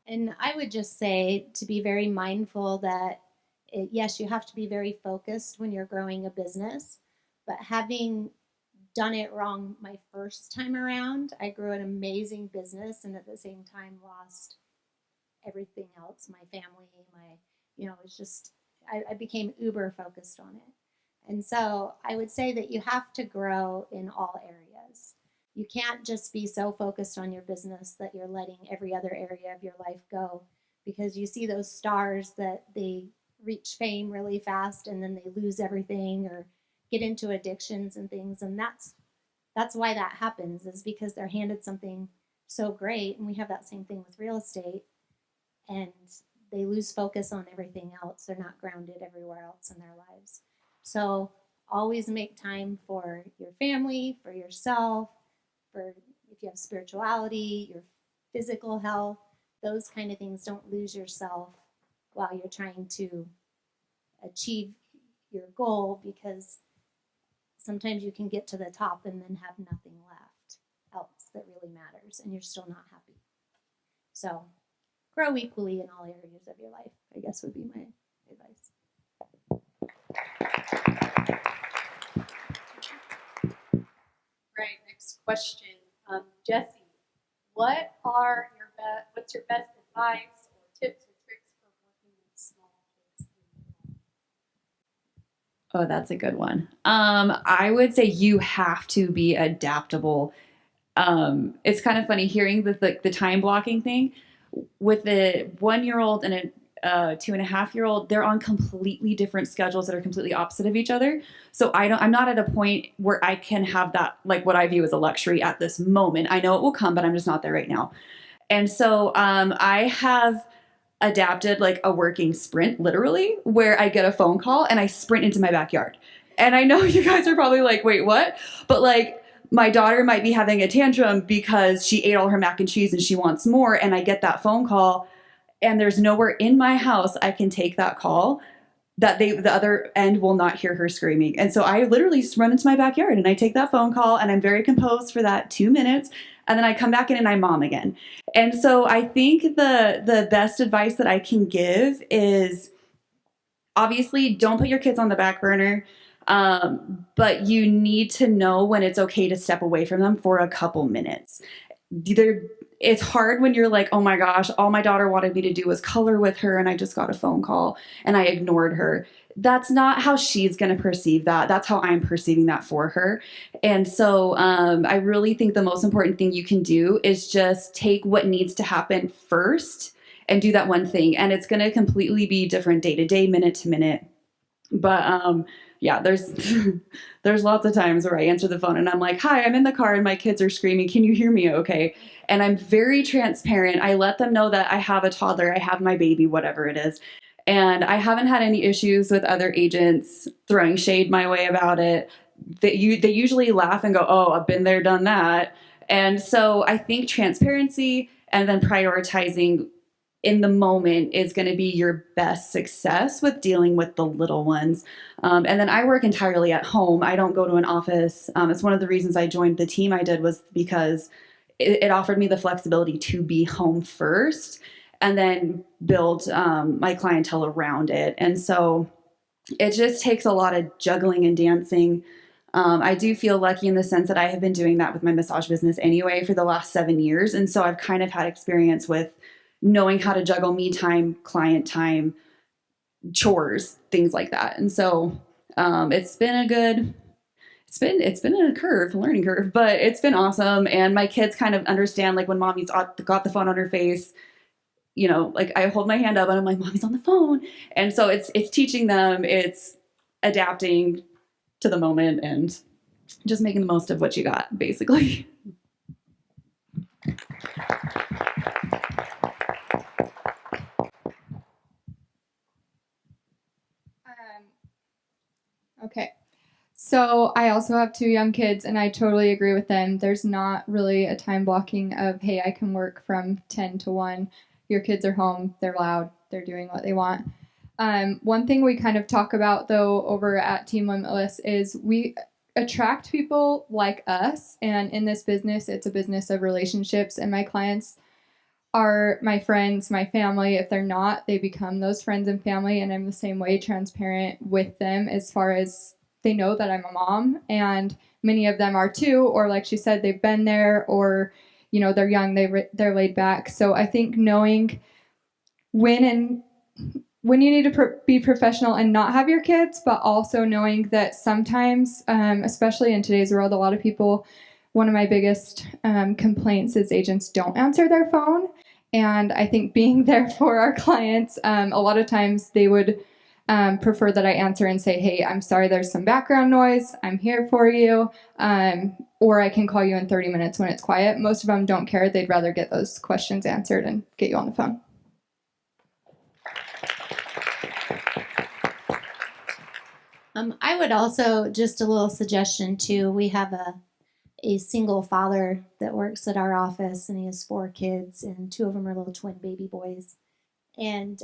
And I would just say to be very mindful that, yes, you have to be very focused when you're growing a business, but having done it wrong my first time around, I grew an amazing business and at the same time lost everything else, my family, it's just, I became uber focused on it. And so I would say that you have to grow in all areas. You can't just be so focused on your business that you're letting every other area of your life go, because you see those stars that they reach fame really fast and then they lose everything or get into addictions and things. And that's why that happens, is because they're handed something so great. And we have that same thing with real estate, and they lose focus on everything else. They're not grounded everywhere else in their lives. So always make time for your family, for yourself, for if you have spirituality, your physical health, those kind of things. Don't lose yourself while you're trying to achieve your goal, because sometimes you can get to the top and then have nothing left else that really matters, and you're still not happy. So grow equally in all areas of your life, I guess, would be my advice. Right, next question. Jessie, what's your best advice or tips or tricks for working with small kids in your home? Oh, that's a good one. I would say you have to be adaptable. It's kind of funny hearing the time blocking thing with the 1-year-old and a 2.5-year-old. They're on completely different schedules that are completely opposite of each other. So I'm not at a point where I can have that, like what I view as a luxury at this moment. I know it will come, but I'm just not there right now. And so I have adapted like a working sprint, literally, where I get a phone call and I sprint into my backyard. And I know you guys are probably like, wait, what? But like, my daughter might be having a tantrum because she ate all her mac and cheese and she wants more. And I get that phone call, and there's nowhere in my house I can take that call that the other end will not hear her screaming. And so I literally just run into my backyard and I take that phone call, and I'm very composed for that 2 minutes. And then I come back in and I mom again. And so I think the best advice that I can give is, obviously, don't put your kids on the back burner. But you need to know when it's okay to step away from them for a couple minutes. It's hard when you're like, oh my gosh, all my daughter wanted me to do was color with her, and I just got a phone call and I ignored her. That's not how she's going to perceive that. That's how I'm perceiving that for her. And so I really think the most important thing you can do is just take what needs to happen first and do that one thing. And it's going to completely be different day to day, minute to minute. But yeah, there's lots of times where I answer the phone and I'm like, hi, I'm in the car and my kids are screaming. Can you hear me okay? And I'm very transparent. I let them know that I have a toddler, I have my baby, whatever it is. And I haven't had any issues with other agents throwing shade my way about it. They usually laugh and go, oh, I've been there, done that. And so I think transparency and then prioritizing in the moment is going to be your best success with dealing with the little ones. And then I work entirely at home. I don't go to an office. It's one of the reasons I joined the team I did, was because it offered me the flexibility to be home first and then build my clientele around it. And so it just takes a lot of juggling and dancing. I do feel lucky in the sense that I have been doing that with my massage business anyway for the last 7 years. And so I've kind of had experience with knowing how to juggle me time, client time, chores, things like that. And so it's been a learning curve, but it's been awesome. And my kids kind of understand, like when mommy's got the phone on her face, you know, like I hold my hand up and I'm like, mommy's on the phone. And so it's teaching them, it's adapting to the moment and just making the most of what you got, basically. Okay. So I also have 2 young kids, and I totally agree with them. There's not really a time blocking of, hey, I can work from 10 to 1. Your kids are home. They're loud. They're doing what they want. One thing we kind of talk about, though, over at Team Limitless is we attract people like us. And in this business, it's a business of relationships. And my clients are my friends, my family. If they're not, they become those friends and family. And I'm the same way, transparent with them as far as they know that I'm a mom. And many of them are too, or like she said, they've been there, or, you know, they're young, they're laid back. So I think knowing when you need to be professional and not have your kids, but also knowing that sometimes, especially in today's world, a lot of people, one of my biggest complaints is agents don't answer their phone. And I think being there for our clients, a lot of times they would prefer that I answer and say, hey, I'm sorry, there's some background noise. I'm here for you. Or I can call you in 30 minutes when it's quiet. Most of them don't care. They'd rather get those questions answered and get you on the phone. I would also, just a little suggestion too, we have a single father that works at our office, and he has 4 kids, and 2 of them are little twin baby boys. And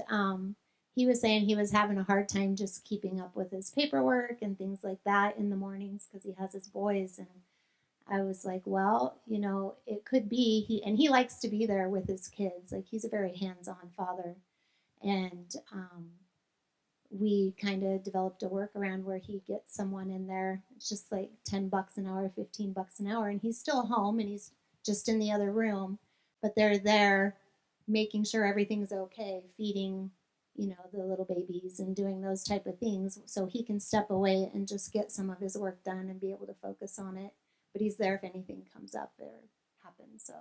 he was saying he was having a hard time just keeping up with his paperwork and things like that in the mornings because he has his boys. And I was like, well, you know, it could be he likes to be there with his kids. Like, he's a very hands-on father. And we kind of developed a workaround where he gets someone in there. It's just like $10 an hour, $15 an hour, and he's still home and he's just in the other room, but they're there making sure everything's okay, feeding, you know, the little babies and doing those type of things, so he can step away and just get some of his work done and be able to focus on it. But he's there if anything comes up or happens. So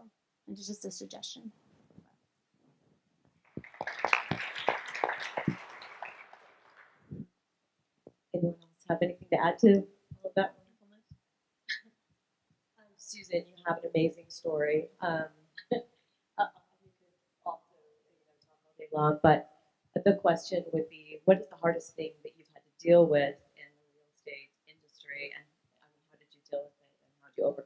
it's just a suggestion. Anyone else have anything to add to all of that wonderfulness? Susan, you have an amazing story. You could also, talk all day long, but the question would be, what is the hardest thing that you've had to deal with in the real estate industry, and how did you deal with it, and how did you overcome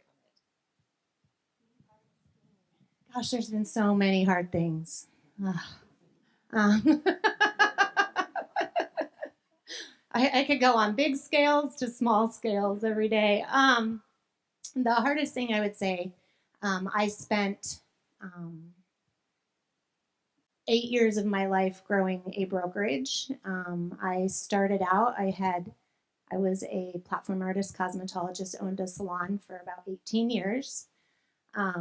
it? Gosh, there's been so many hard things. I could go on big scales to small scales every day. The hardest thing I would say, I spent 8 years of my life growing a brokerage. I started out, I was a platform artist, cosmetologist, owned a salon for about 18 years. I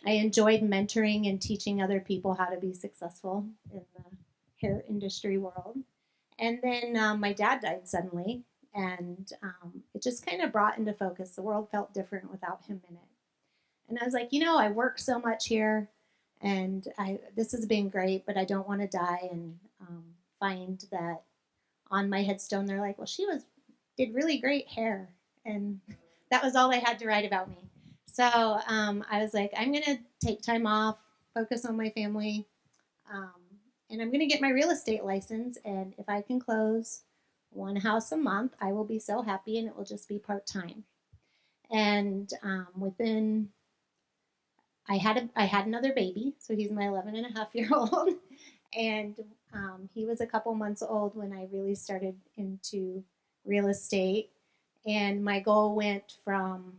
enjoyed mentoring and teaching other people how to be successful in the hair industry world. And then my dad died suddenly, and it just kind of brought into focus. The world felt different without him in it. And I was like, I work so much here, and this has been great, but I don't want to die and find that on my headstone they're like, well, she did really great hair. And that was all they had to write about me. So I was like, I'm going to take time off, focus on my family, and I'm going to get my real estate license. And if I can close one house a month, I will be so happy, and it will just be part-time. And I had another baby, so he's my 11-and-a-half-year-old. And he was a couple months old when I really started into real estate. And my goal went from,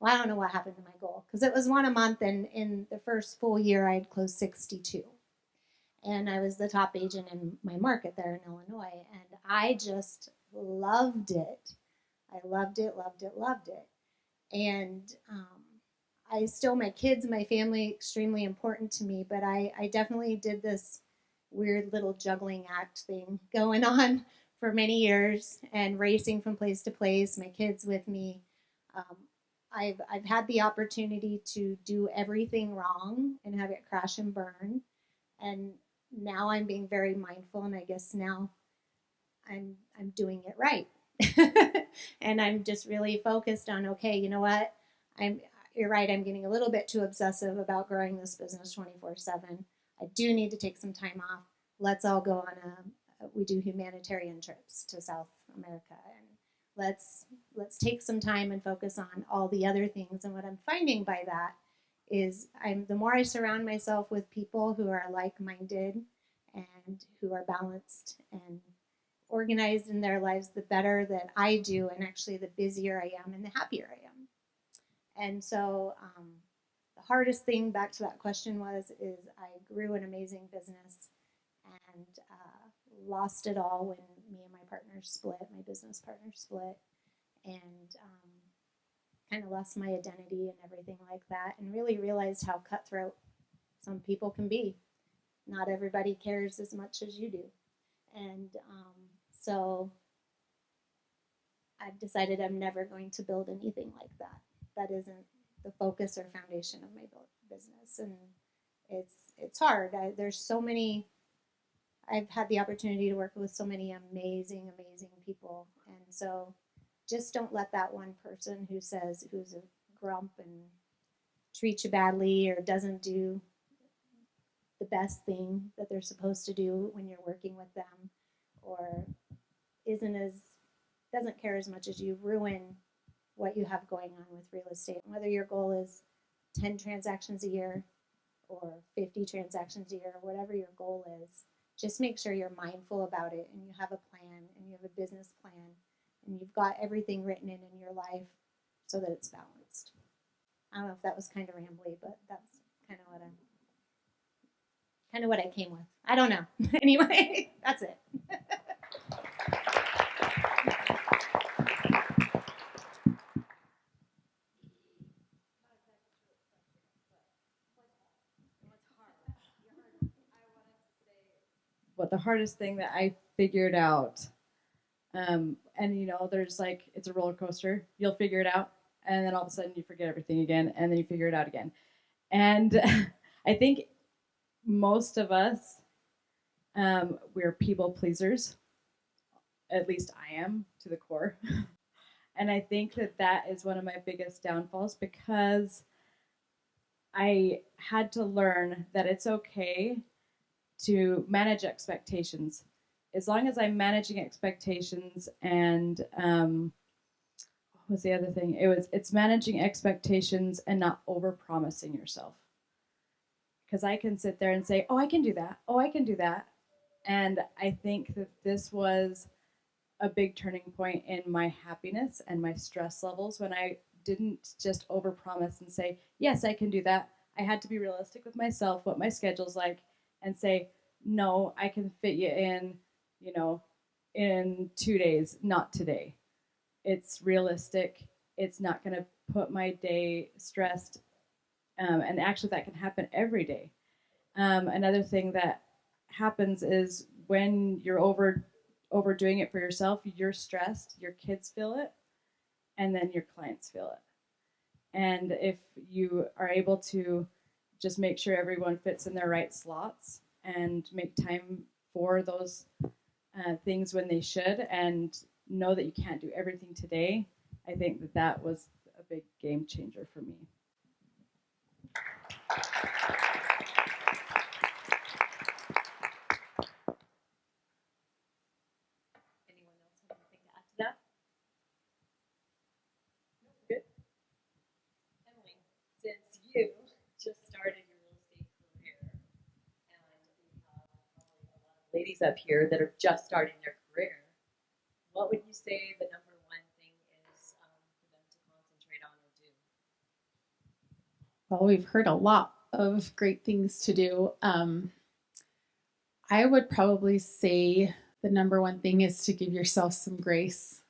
I don't know what happened to my goal, because it was one a month, and in the first full year, I had closed 62. And I was the top agent in my market there in Illinois, and I just loved it. I loved it, loved it, loved it. And my kids, my family, extremely important to me, but I definitely did this weird little juggling act thing going on for many years and racing from place to place, my kids with me. I've had the opportunity to do everything wrong and have it crash and burn. And now I'm being very mindful, and I guess now I'm doing it right. And I'm just really focused on, okay, you know what? You're right, I'm getting a little bit too obsessive about growing this business 24/7. I do need to take some time off. Let's all go on we do humanitarian trips to South America, and let's take some time and focus on all the other things. And what I'm finding by that is the more I surround myself with people who are like-minded and who are balanced and organized in their lives, the better that I do, and actually the busier I am and the happier I am. And so the hardest thing, back to that question, is I grew an amazing business and lost it all when me and my business partner split, and kind of lost my identity and everything like that, and really realized how cutthroat some people can be. Not everybody cares as much as you do. And so I've decided I'm never going to build anything like that. That isn't the focus or foundation of my business. And it's hard. I've had the opportunity to work with so many amazing, amazing people. And so just don't let that one person who's a grump and treats you badly or doesn't do the best thing that they're supposed to do when you're working with them, or doesn't care as much as you, ruin what you have going on with real estate. Whether your goal is 10 transactions a year or 50 transactions a year, or whatever your goal is, just make sure you're mindful about it and you have a plan and you have a business plan and you've got everything written in your life so that it's balanced. I don't know if that was kind of rambly, but that's kind of what I came with. I don't know. Anyway, that's it. What the hardest thing that I figured out, and there's it's a roller coaster. You'll figure it out, and then all of a sudden you forget everything again, and then you figure it out again. And I think most of us, we're people pleasers. At least I am, to the core. And I think that is one of my biggest downfalls, because I had to learn that it's okay to manage expectations. As long as I'm managing expectations, and what was the other thing? It's managing expectations and not over-promising yourself. Because I can sit there and say, oh, I can do that. Oh, I can do that. And I think that this was a big turning point in my happiness and my stress levels, when I didn't just overpromise and say, yes, I can do that. I had to be realistic with myself, what my schedule's like, and say, no, I can fit you in, in 2 days, not today. It's realistic. It's not going to put my day stressed. And actually that can happen every day. Another thing that happens is when you're overdoing it for yourself, you're stressed, your kids feel it, and then your clients feel it. And if you are able to just make sure everyone fits in their right slots and make time for those things when they should, and know that you can't do everything today, I think that was a big game changer for me. Anyone else have anything to add to that? Good. Emily, since you just started your real estate career, and we have probably a lot of ladies up here that are just starting their career, what would you say the number one thing is for them to concentrate on or do? Well, we've heard a lot of great things to do. I would probably say the number one thing is to give yourself some grace.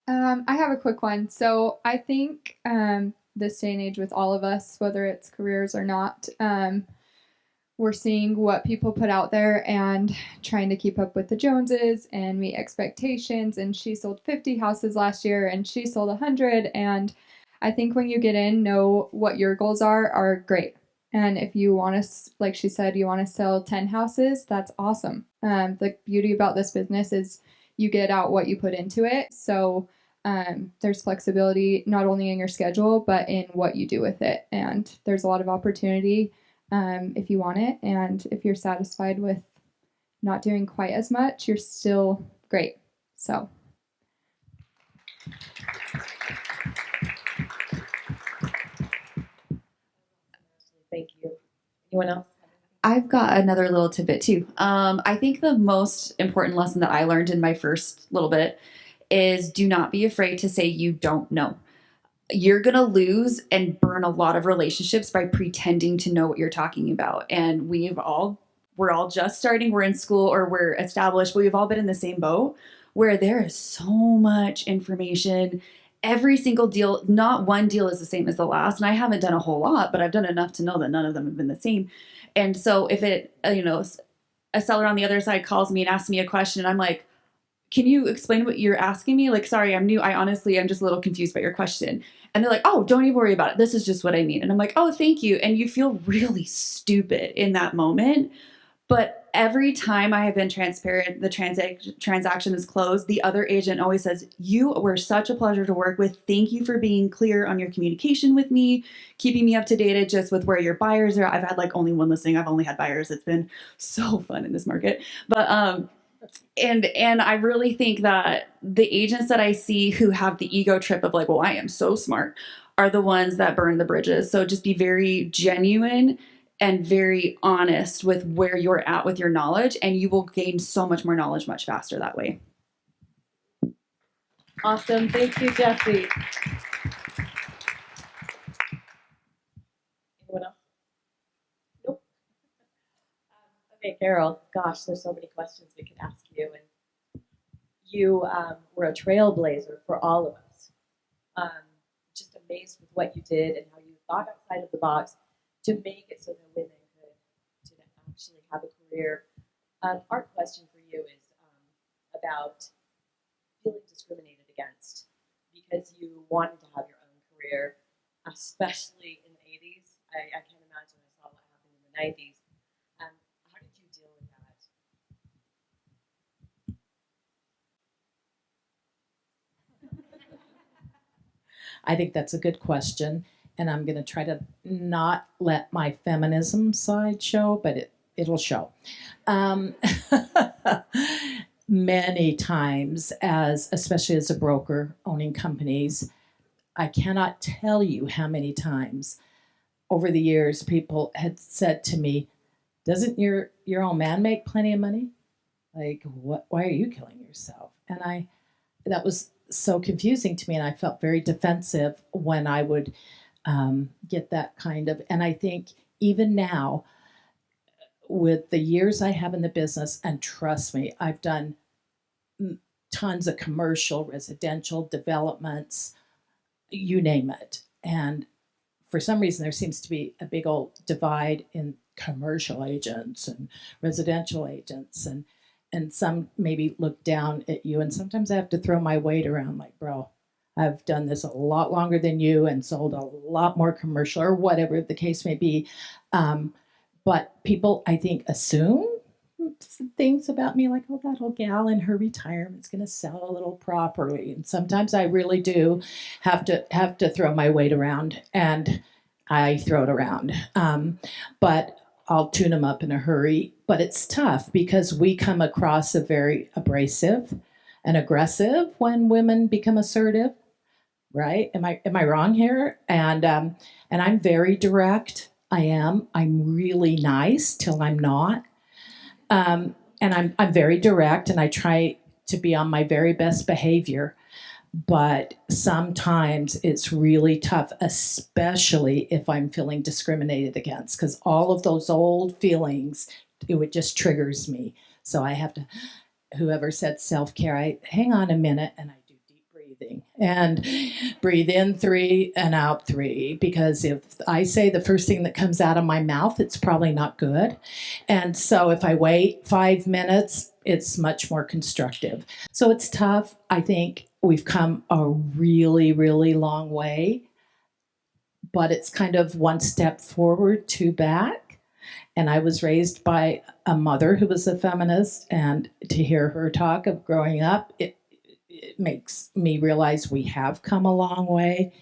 I have a quick one. So I think this day and age with all of us, whether it's careers or not, we're seeing what people put out there and trying to keep up with the Joneses and meet expectations. And she sold 50 houses last year and she sold 100. And I think when you get in, know what your goals are great. And if you want to, like she said, you want to sell 10 houses, that's awesome. The beauty about this business is you get out what you put into it. So there's flexibility not only in your schedule, but in what you do with it. And there's a lot of opportunity if you want it. And if you're satisfied with not doing quite as much, you're still great. So. Thank you. Anyone else? I've got another little tidbit too. I think the most important lesson that I learned in my first little bit is do not be afraid to say you don't know. You're going to lose and burn a lot of relationships by pretending to know what you're talking about. And we're all just starting, we're in school or we're established, but we've all been in the same boat where there is so much information. Every single deal, not one deal is the same as the last. And I haven't done a whole lot, but I've done enough to know that none of them have been the same. And so if a seller on the other side calls me and asks me a question and I'm like, can you explain what you're asking me? Like, sorry, I'm new. I'm just a little confused about your question. And they're like, oh, don't even worry about it. This is just what I mean. And I'm like, oh, thank you. And you feel really stupid in that moment. But every time I have been transparent, the transaction is closed. The other agent always says, you were such a pleasure to work with. Thank you for being clear on your communication with me, keeping me up to date just with where your buyers are. I've had like only one listing. I've only had buyers. It's been so fun in this market. But, and I really think that the agents that I see who have the ego trip of like, well, I am so smart, are the ones that burn the bridges. So just be very genuine and very honest with where you're at with your knowledge, and you will gain so much more knowledge much faster that way. Awesome. Thank you, Jessie. Anyone else? Nope. Okay, Carol. Gosh, there's so many questions we could ask you. And you were a trailblazer for all of us. Just amazed with what you did and how you thought outside of the box to make it so that women could actually have a career. Our question for you is about feeling discriminated against because you wanted to have your own career, especially in the 80s. I can't imagine I saw what happened in the 90s. How did you deal with that? I think that's a good question. And I'm going to try to not let my feminism side show, but it'll show. Many times, especially as a broker owning companies, I cannot tell you how many times over the years people had said to me, doesn't your old man make plenty of money? Like, what? Why are you killing yourself? And that was so confusing to me, and I felt very defensive when I would get that kind of, and I think even now, with the years I have in the business, and trust me, I've done tons of commercial, residential developments, you name it. And for some reason, there seems to be a big old divide in commercial agents and residential agents, and some maybe look down at you. And sometimes I have to throw my weight around like, bro, I've done this a lot longer than you and sold a lot more commercial or whatever the case may be. But people, I think, assume things about me like, oh, that old gal in her retirement's going to sell a little properly. And sometimes I really do have to throw my weight around, and I throw it around. But I'll tune them up in a hurry. But it's tough because we come across as very abrasive and aggressive when women become assertive. Right? Am I wrong here? And I'm very direct. I'm really nice till I'm not. And I'm very direct, and I try to be on my very best behavior. But sometimes it's really tough, especially if I'm feeling discriminated against, because all of those old feelings, it just triggers me. So I have to, whoever said self-care, I hang on a minute and I breathing and breathe in 3 and out 3, because if I say the first thing that comes out of my mouth, it's probably not good. And so if I wait 5 minutes, it's much more constructive. So it's tough. I think we've come a really, really long way, but it's kind of one step forward, 2 back. And I was raised by a mother who was a feminist, and to hear her talk of growing up, it makes me realize we have come a long way.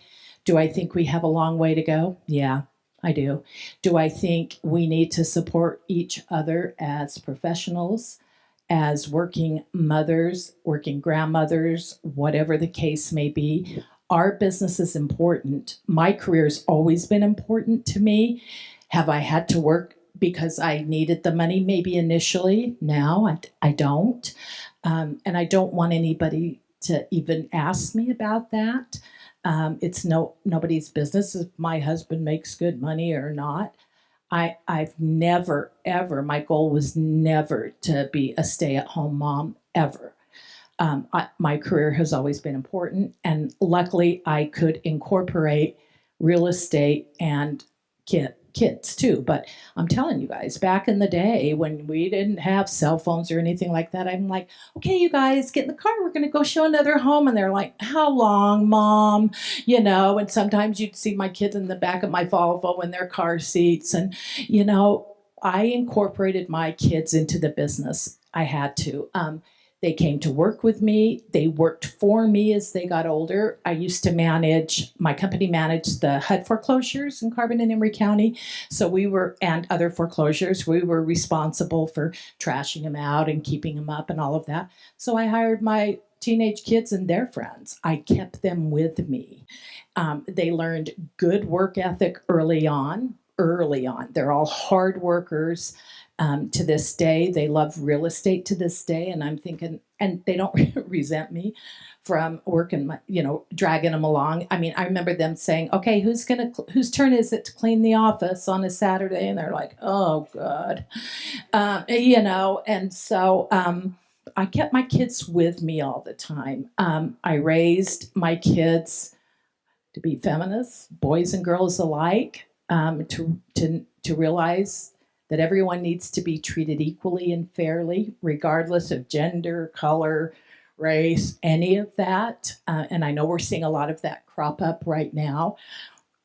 Do I think we have a long way to go? Yeah, I do. Do I think we need to support each other as professionals, as working mothers, working grandmothers, whatever the case may be? Our business is important. My career's always been important to me. Have I had to work because I needed the money maybe initially? Now I don't. And I don't want anybody to even ask me about that. It's nobody's business if my husband makes good money or not. I've never, ever, my goal was never to be a stay-at-home mom, ever. My career has always been important, and luckily I could incorporate real estate and kids too. But I'm telling you guys, back in the day when we didn't have cell phones or anything like that, I'm like, okay, you guys, get in the car. We're going to go show another home. And they're like, how long, Mom? You know, and sometimes you'd see my kids in the back of my Volvo in their car seats. And, you know, I incorporated my kids into the business. I had to. They came to work with me. They worked for me as they got older. I used to my company managed the HUD foreclosures in Carbon and Emery County. So and other foreclosures, we were responsible for trashing them out and keeping them up and all of that. So I hired my teenage kids and their friends. I kept them with me. They learned good work ethic early on. They're all hard workers. To this day, they love real estate to this day, and I'm thinking, and they don't resent me from working, dragging them along. I mean, I remember them saying, "Okay, whose turn is it to clean the office on a Saturday?" And they're like, "Oh God," And so I kept my kids with me all the time. I raised my kids to be feminists, boys and girls alike, to realize that everyone needs to be treated equally and fairly, regardless of gender, color, race, any of that. And I know we're seeing a lot of that crop up right now.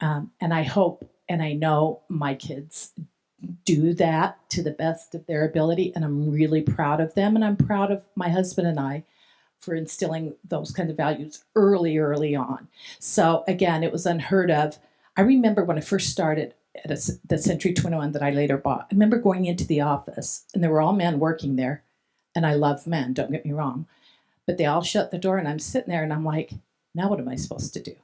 And I hope and I know my kids do that to the best of their ability. And I'm really proud of them. And I'm proud of my husband and I for instilling those kind of values early on. So again, it was unheard of. I remember when I first started at the Century 21 that I later bought. I remember going into the office, and there were all men working there, and I love men, don't get me wrong, but they all shut the door, and I'm sitting there, and I'm like, now what am I supposed to do?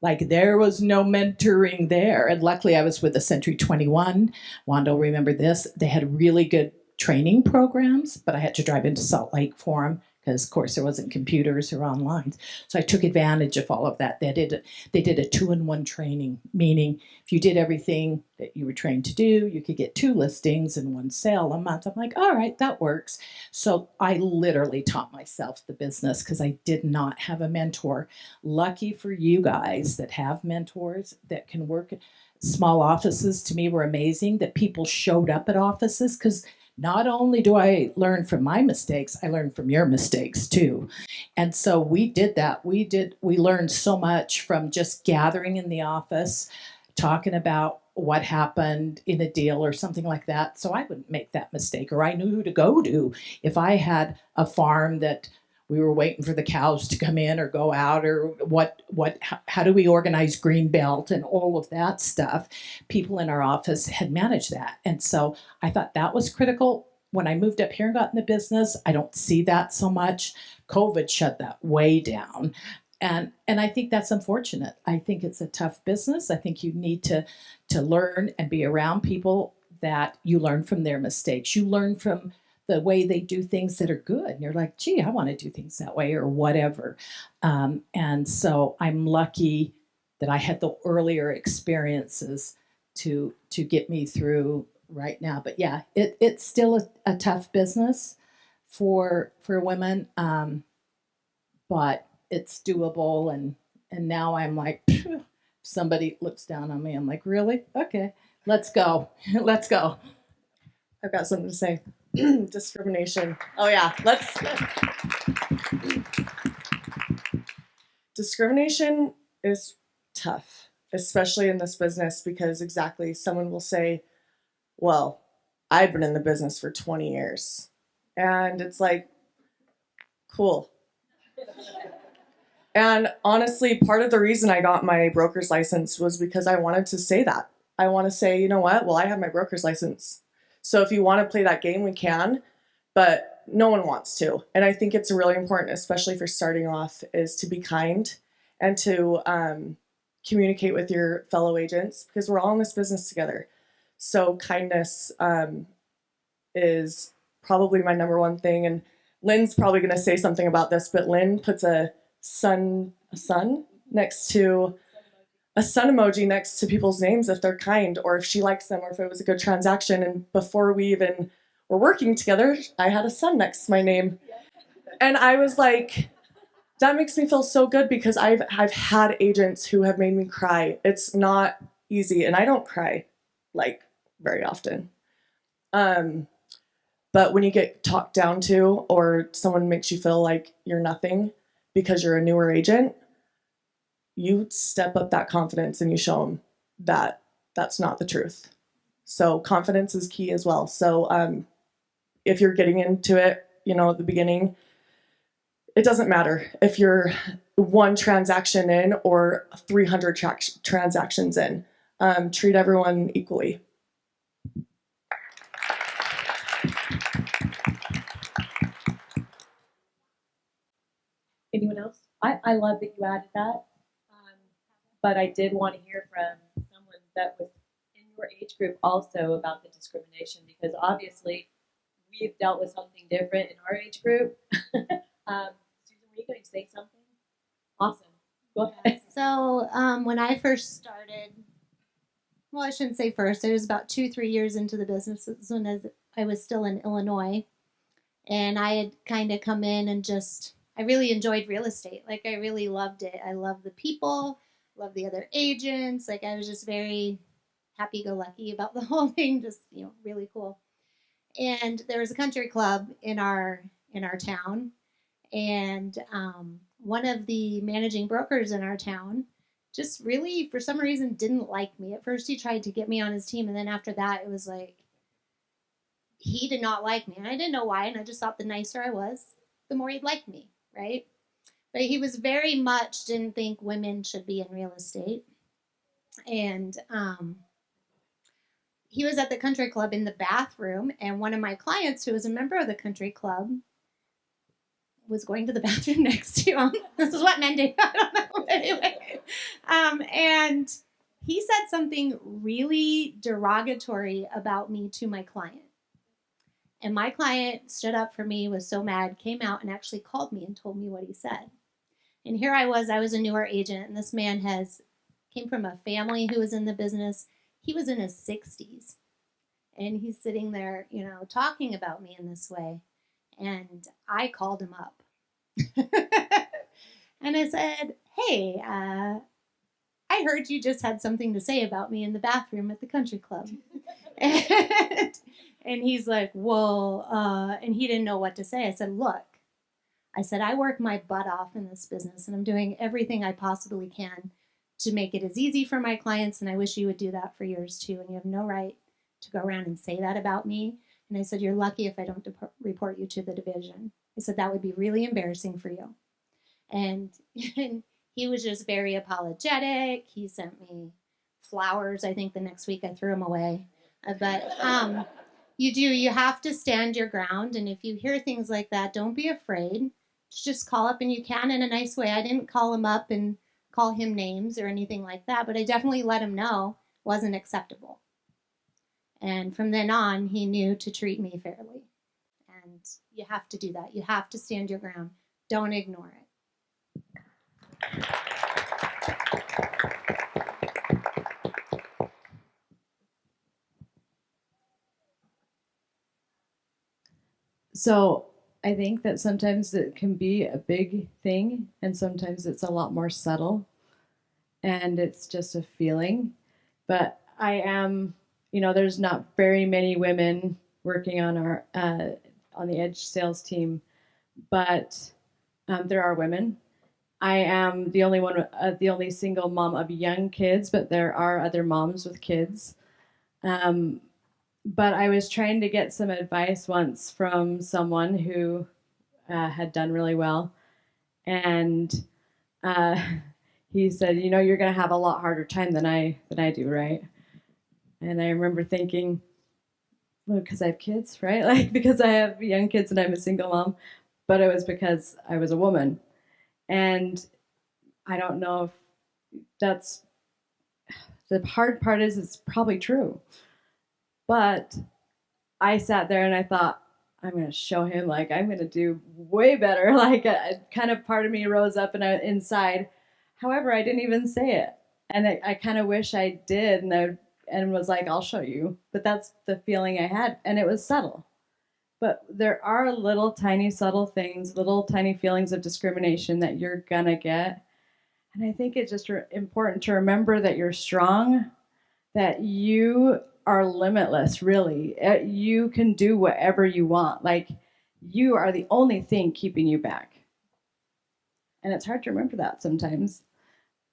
Like, there was no mentoring there, and luckily I was with the Century 21. Wanda will remember this. They had really good training programs, but I had to drive into Salt Lake for them, because of course there wasn't computers or online. So I took advantage of all of that. They did a 2-in-1 training, meaning if you did everything that you were trained to do, you could get 2 listings and 1 sale a month. I'm like, all right, that works. So I literally taught myself the business because I did not have a mentor. Lucky for you guys that have mentors that can work at small offices. To me, were amazing that people showed up at offices, because not only do I learn from my mistakes, I learn from your mistakes too. And so we did that. We learned so much from just gathering in the office, talking about what happened in a deal or something like that. So I wouldn't make that mistake, or I knew who to go to if I had a farm that we were waiting for the cows to come in or go out, or how do we organize green belt and all of that stuff. People in our office had managed that. And so I thought that was critical. When I moved up here and got in the business, I don't see that so much. COVID shut that way down. And I think that's unfortunate. I think it's a tough business. I think you need to learn and be around people that you learn from their mistakes. You learn from the way they do things that are good. And you're like, gee, I want to do things that way, or whatever. And so I'm lucky that I had the earlier experiences to get me through right now. But yeah, it's still a tough business for women, but it's doable. And now I'm like, phew, somebody looks down on me, I'm like, really? Okay, let's go. Let's go. I've got something to say. Discrimination. Oh yeah, Discrimination is tough, especially in this business, because exactly, someone will say, well, I've been in the business for 20 years. And it's like, cool. And honestly, part of the reason I got my broker's license was because I wanted to say that. I want to say, you know what? Well, I have my broker's license. So if you want to play that game, we can, but no one wants to. And I think it's really important, especially for starting off, is to be kind and to communicate with your fellow agents, because we're all in this business together. So kindness is probably my number one thing. And Lynn's probably going to say something about this, but Lynn puts a sun next to a sun emoji next to people's names if they're kind, or if she likes them, or if it was a good transaction. And before we even were working together, I had a sun next to my name. And I was like, that makes me feel so good, because I've had agents who have made me cry. It's not easy, and I don't cry like very often. But when you get talked down to, or someone makes you feel like you're nothing because you're a newer agent, you step up that confidence and you show them that that's not the truth. So confidence is key as well. So if you're getting into it, at the beginning, it doesn't matter if you're one transaction in or 300 transactions in. Treat everyone equally. Anyone else? I love that you added that. But I did want to hear from someone that was in your age group also about the discrimination, because obviously we've dealt with something different in our age group. Susan, were you going to say something? Awesome. Go ahead. So when I first started, well, I shouldn't say first, it was about 2-3 years into the business when I was still in Illinois. And I had kind of come in and I really enjoyed real estate. Like, I really loved it. I loved the people, loved the other agents. Like, I was just very happy-go-lucky about the whole thing, just, really cool. And there was a country club in our town, and one of the managing brokers in our town just really, for some reason, didn't like me. At first, he tried to get me on his team, and then after that, it was like, he did not like me, and I didn't know why, and I just thought the nicer I was, the more he'd like me, right? But he was very much didn't think women should be in real estate. And he was at the country club in the bathroom, and one of my clients who was a member of the country club was going to the bathroom next to him. This is what men do. I don't know. Anyway. And he said something really derogatory about me to my client. And my client stood up for me, was so mad, came out and actually called me and told me what he said. And here I was a newer agent, and this man came from a family who was in the business. He was in his 60s, and he's sitting there, talking about me in this way. And I called him up. And I said, hey, I heard you just had something to say about me in the bathroom at the country club. And he's like, well, and he didn't know what to say. I said, look, I work my butt off in this business, and I'm doing everything I possibly can to make it as easy for my clients, and I wish you would do that for yours too, and you have no right to go around and say that about me. And I said, you're lucky if I don't report you to the division. I said, that would be really embarrassing for you. And he was just very apologetic. He sent me flowers. I think the next week I threw them away. But you have to stand your ground. And if you hear things like that, don't be afraid. Just call up, and you can in a nice way. I didn't call him up and call him names or anything like that, but I definitely let him know it wasn't acceptable. And from then on, he knew to treat me fairly. And you have to do that. You have to stand your ground. Don't ignore it. So I think that sometimes it can be a big thing, and sometimes it's a lot more subtle, and it's just a feeling. But I am, there's not very many women working on our on the Edge sales team, but there are women. I am the only single mom of young kids, but there are other moms with kids. But I was trying to get some advice once from someone who had done really well. And he said, you're going to have a lot harder time than I do, right? And I remember thinking, well, because I have kids, right? Like, because I have young kids and I'm a single mom, but it was because I was a woman. And I don't know if that's the hard part is it's probably true. But I sat there and I thought, I'm going to show him, like, I'm going to do way better. Like, a kind of part of me rose up and inside. However, I didn't even say it. And I kind of wish I did. And was like, I'll show you. But that's the feeling I had. And it was subtle. But there are little tiny subtle things, little tiny feelings of discrimination that you're going to get. And I think it's just important to remember that you're strong, that you are limitless, really. You can do whatever you want. Like, you are the only thing keeping you back. And it's hard to remember that sometimes.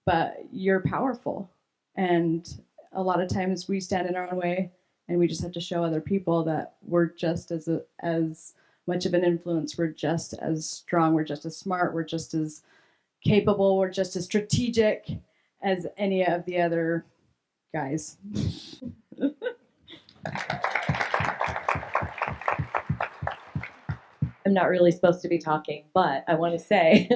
But you're powerful. And a lot of times we stand in our own way and we just have to show other people that we're just as much of an influence. We're just as strong. We're just as smart. We're just as capable. We're just as strategic as any of the other guys. I'm not really supposed to be talking, but I want to say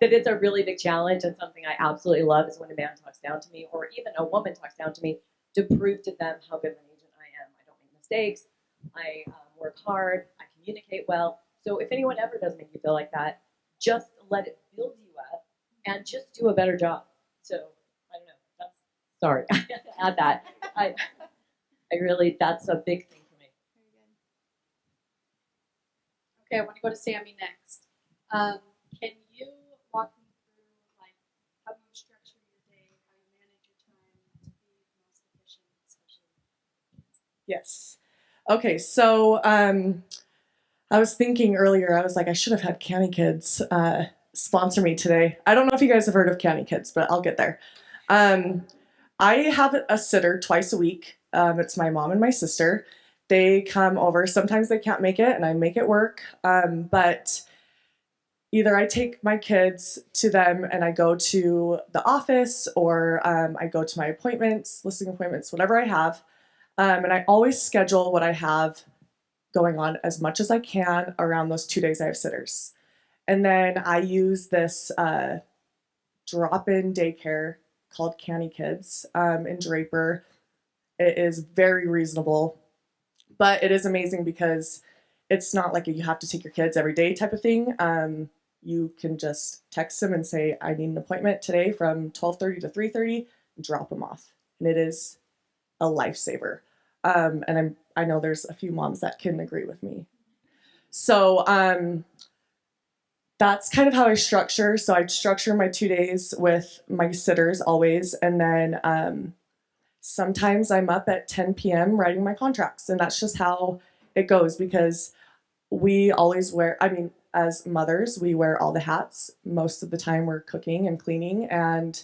that it's a really big challenge, and something I absolutely love is when a man talks down to me, or even a woman talks down to me, to prove to them how good of an agent I am. I don't make mistakes. I work hard. I communicate well. So if anyone ever does make you feel like that, just let it build you up and just do a better job. So I don't know. Sorry, I had to add that. I really, that's a big thing for me. Okay, I want to go to Sammy next. Can you walk me through, like, how you structure your day, how you manage your time to be the most efficient, especially? Yes. Okay, so I was thinking earlier, I was like, I should have had Canny Kids sponsor me today. I don't know if you guys have heard of Canny Kids, but I'll get there. I have a sitter twice a week. It's my mom and my sister. They come over. Sometimes they can't make it, and I make it work. But either I take my kids to them and I go to the office, or I go to my appointments, listing appointments, whatever I have. And I always schedule what I have going on as much as I can around those 2 days I have sitters. And then I use this drop-in daycare called Canny Kids in Draper. It is very reasonable, but it is amazing because it's not like you have to take your kids every day type of thing. You can just text them and say, I need an appointment today from 12:30 to 3:30, drop them off. And it is a lifesaver. And I know there's a few moms that can agree with me. So that's kind of how I structure. So I structure my 2 days with my sitters always. And then sometimes I'm up at 10 p.m. writing my contracts. And that's just how it goes, because we always wear, as mothers, we wear all the hats. Most of the time we're cooking and cleaning. And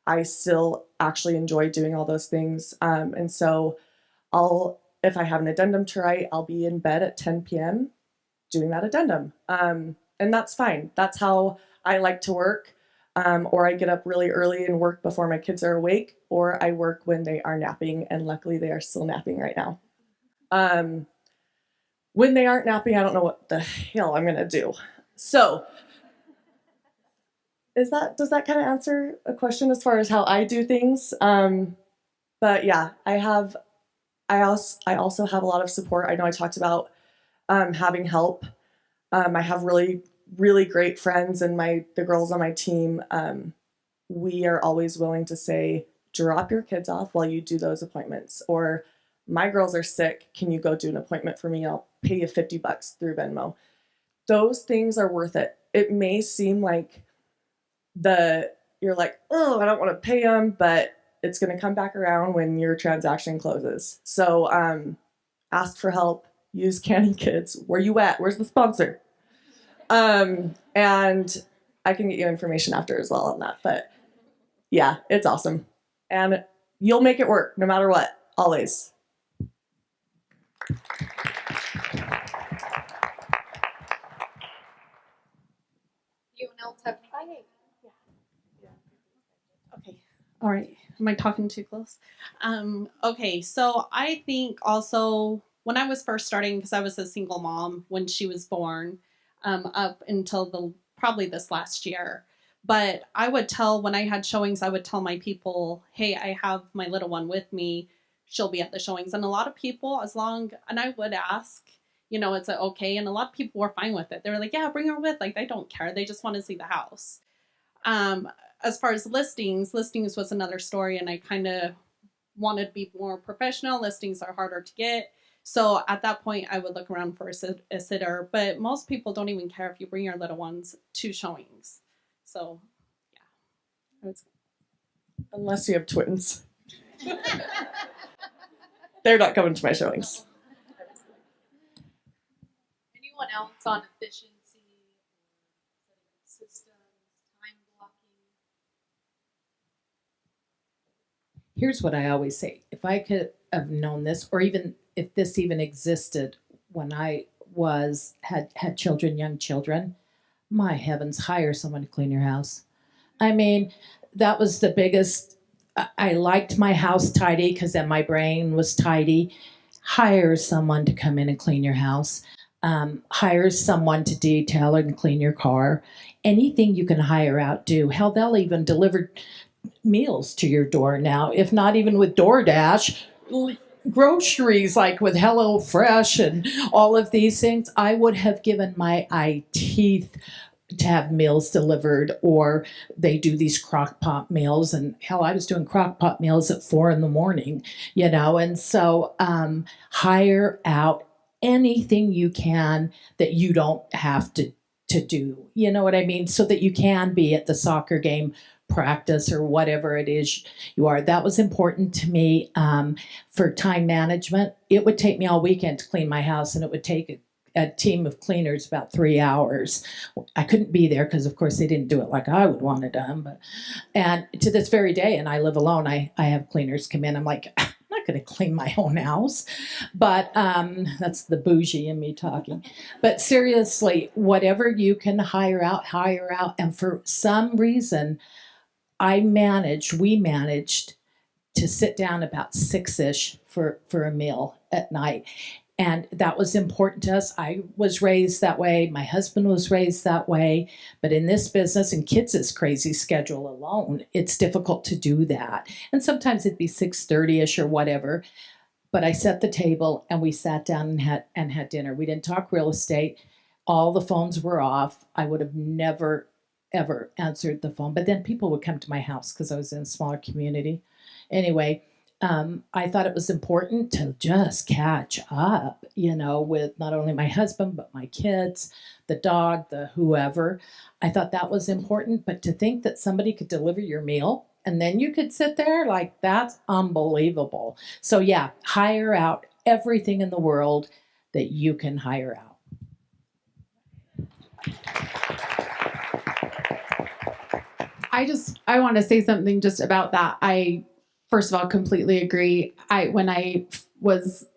I still actually enjoy doing all those things. And so if I have an addendum to write, I'll be in bed at 10 p.m. doing that addendum. And that's fine. That's how I like to work. Or I get up really early and work before my kids are awake, or I work when they are napping, and luckily they are still napping right now. When they aren't napping, I don't know what the hell I'm going to do. So does that kind of answer a question as far as how I do things? But yeah, I also have a lot of support. I know I talked about having help. I have really, really great friends, and the girls on my team, we are always willing to say, drop your kids off while you do those appointments. Or, my girls are sick, can you go do an appointment for me? I'll pay you $50 through Venmo. Those things are worth it. It may seem like you're like, oh, I don't want to pay them, but it's going to come back around when your transaction closes. So ask for help. Use Canny Kids. Where you at? Where's the sponsor? And I can get you information after as well on that. But yeah, it's awesome. And you'll make it work no matter what, always. Anyone else have anything? Okay. All right. Am I talking too close? Okay, so I think also when I was first starting, because I was a single mom when she was born, up until probably this last year. But I would tell, when I had showings, I would tell my people, hey, I have my little one with me. She'll be at the showings. And a lot of people, and I would ask, it's okay. And a lot of people were fine with it. They were like, yeah, bring her with. Like, they don't care. They just want to see the house. As far as listings was another story. And I kind of wanted to be more professional. Listings are harder to get. So at that point, I would look around for a sitter. But most people don't even care if you bring your little ones to showings. So, yeah. Unless you have twins. They're not coming to my showings. Anyone else on efficiency or systems, time blocking? Here's what I always say. If I could have known this, or even if this even existed when I had children, young children, my heavens, hire someone to clean your house. I mean, that was the biggest. I liked my house tidy because then my brain was tidy. Hire someone to come in and clean your house. Hire someone to detail and clean your car. Anything you can hire out, do. Hell, they'll even deliver meals to your door now, if not even with DoorDash. Groceries like with HelloFresh and all of these things. I would have given my eye teeth to have meals delivered, or they do these crock pot meals. And hell, I was doing crock pot meals at 4 a.m, and so hire out anything you can that you don't have to do, you know what I mean? So that you can be at the soccer game, practice, or whatever it is you are. That was important to me. For time management, it would take me all weekend to clean my house, and it would take a team of cleaners about 3 hours. I couldn't be there because, of course, they didn't do it like I would want it done. And to this very day, and I live alone, I have cleaners come in. I'm like, I'm not going to clean my own house. But that's the bougie in me talking. But seriously, whatever you can hire out. And for some reason, we managed to sit down about 6-ish for a meal at night. And that was important to us. I was raised that way. My husband was raised that way. But in this business and kids' crazy schedule alone, it's difficult to do that. And sometimes it'd be 6:30-ish or whatever. But I set the table and we sat down and had dinner. We didn't talk real estate. All the phones were off. I would have never, ever answered the phone. But then people would come to my house because I was in a smaller community. Anyway, I thought it was important to just catch up, with not only my husband, but my kids, the dog, the whoever. I thought that was important. But to think that somebody could deliver your meal and then you could sit there, like, that's unbelievable. So yeah, hire out everything in the world that you can hire out. I want to say something just about that. I, first of all, completely agree. When I was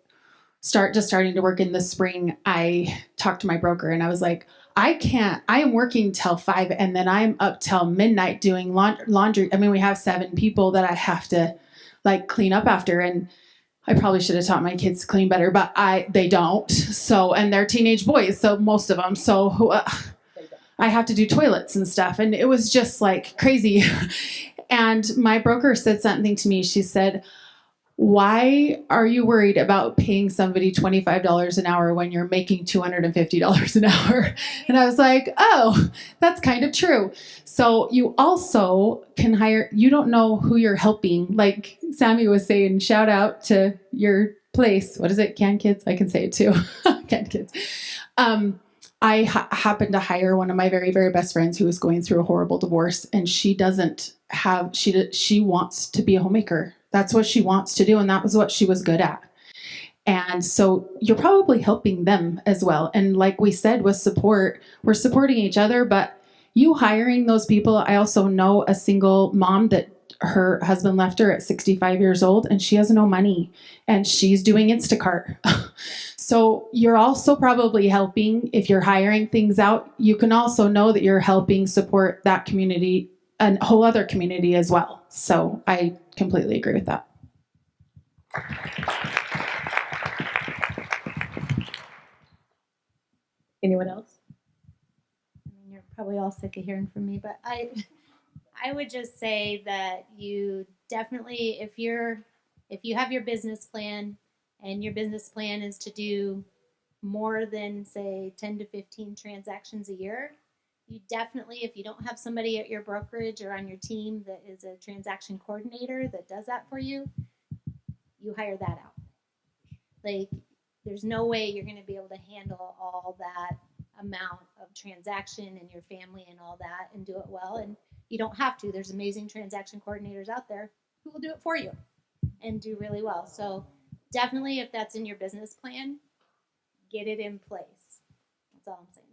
starting to work in the spring, I talked to my broker and I was like, I am working till 5 and then I'm up till midnight doing laundry. I mean, we have 7 people that I have to clean up after, and I probably should have taught my kids to clean better, but they don't. So, and they're teenage boys, so most of them. So I have to do toilets and stuff. And it was just crazy. And my broker said something to me. She said, why are you worried about paying somebody $25 an hour when you're making $250 an hour? And I was like, oh, that's kind of true. So you also can hire, you don't know who you're helping. Like Sammy was saying, shout out to your place. What is it? Can Kids? I can say it too. Can Kids. I happened to hire one of my very, very best friends who was going through a horrible divorce, and she wants to be a homemaker. That's what she wants to do, and that was what she was good at. And so you're probably helping them as well. And like we said, with support, we're supporting each other, but you hiring those people. I also know a single mom that her husband left her at 65 years old, and she has no money, and she's doing Instacart. So you're also probably helping if you're hiring things out. You can also know that you're helping support that community a whole other community as well. So I completely agree with that. Anyone else? I mean, you're probably all sick of hearing from me, but I would just say that you definitely, if you have your business plan and your business plan is to do more than say 10 to 15 transactions a year, you definitely, if you don't have somebody at your brokerage or on your team that is a transaction coordinator that does that for you, you hire that out. Like, there's no way you're going to be able to handle all that amount of transaction and your family and all that and do it well. And you don't have to. There's amazing transaction coordinators out there who will do it for you and do really well. So definitely, if that's in your business plan, get it in place. That's all I'm saying.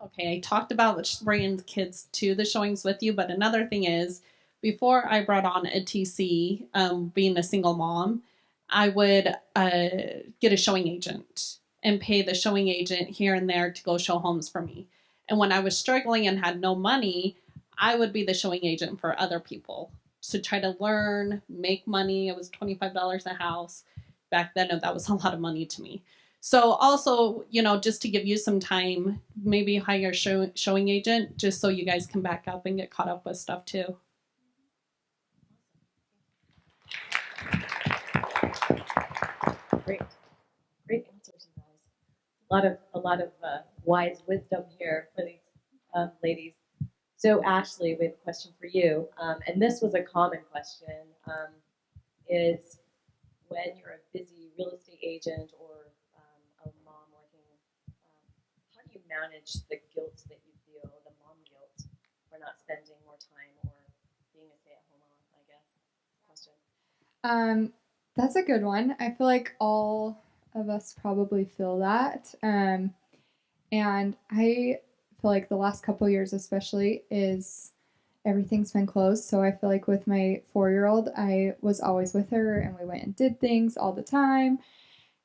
Okay, I talked about bringing the kids to the showings with you, but another thing is, before I brought on a TC, being a single mom, I would get a showing agent and pay the showing agent here and there to go show homes for me. And when I was struggling and had no money, I would be the showing agent for other people to try to learn, make money. It was $25 a house. Back then, that was a lot of money to me. So also, just to give you some time, maybe hire a showing agent just so you guys can back up and get caught up with stuff too. Great answers, you guys. A lot of wise wisdom here for these ladies. So Ashley, we have a question for you, and this was a common question: is when you're a busy real estate agent or a mom working, how do you manage the guilt that you feel, the mom guilt, for not spending more time or being a stay-at-home mom? I guess question. That's a good one. I feel like all of us probably feel that. And I feel like the last couple years especially is everything's been closed. So I feel like with my 4-year-old, I was always with her and we went and did things all the time.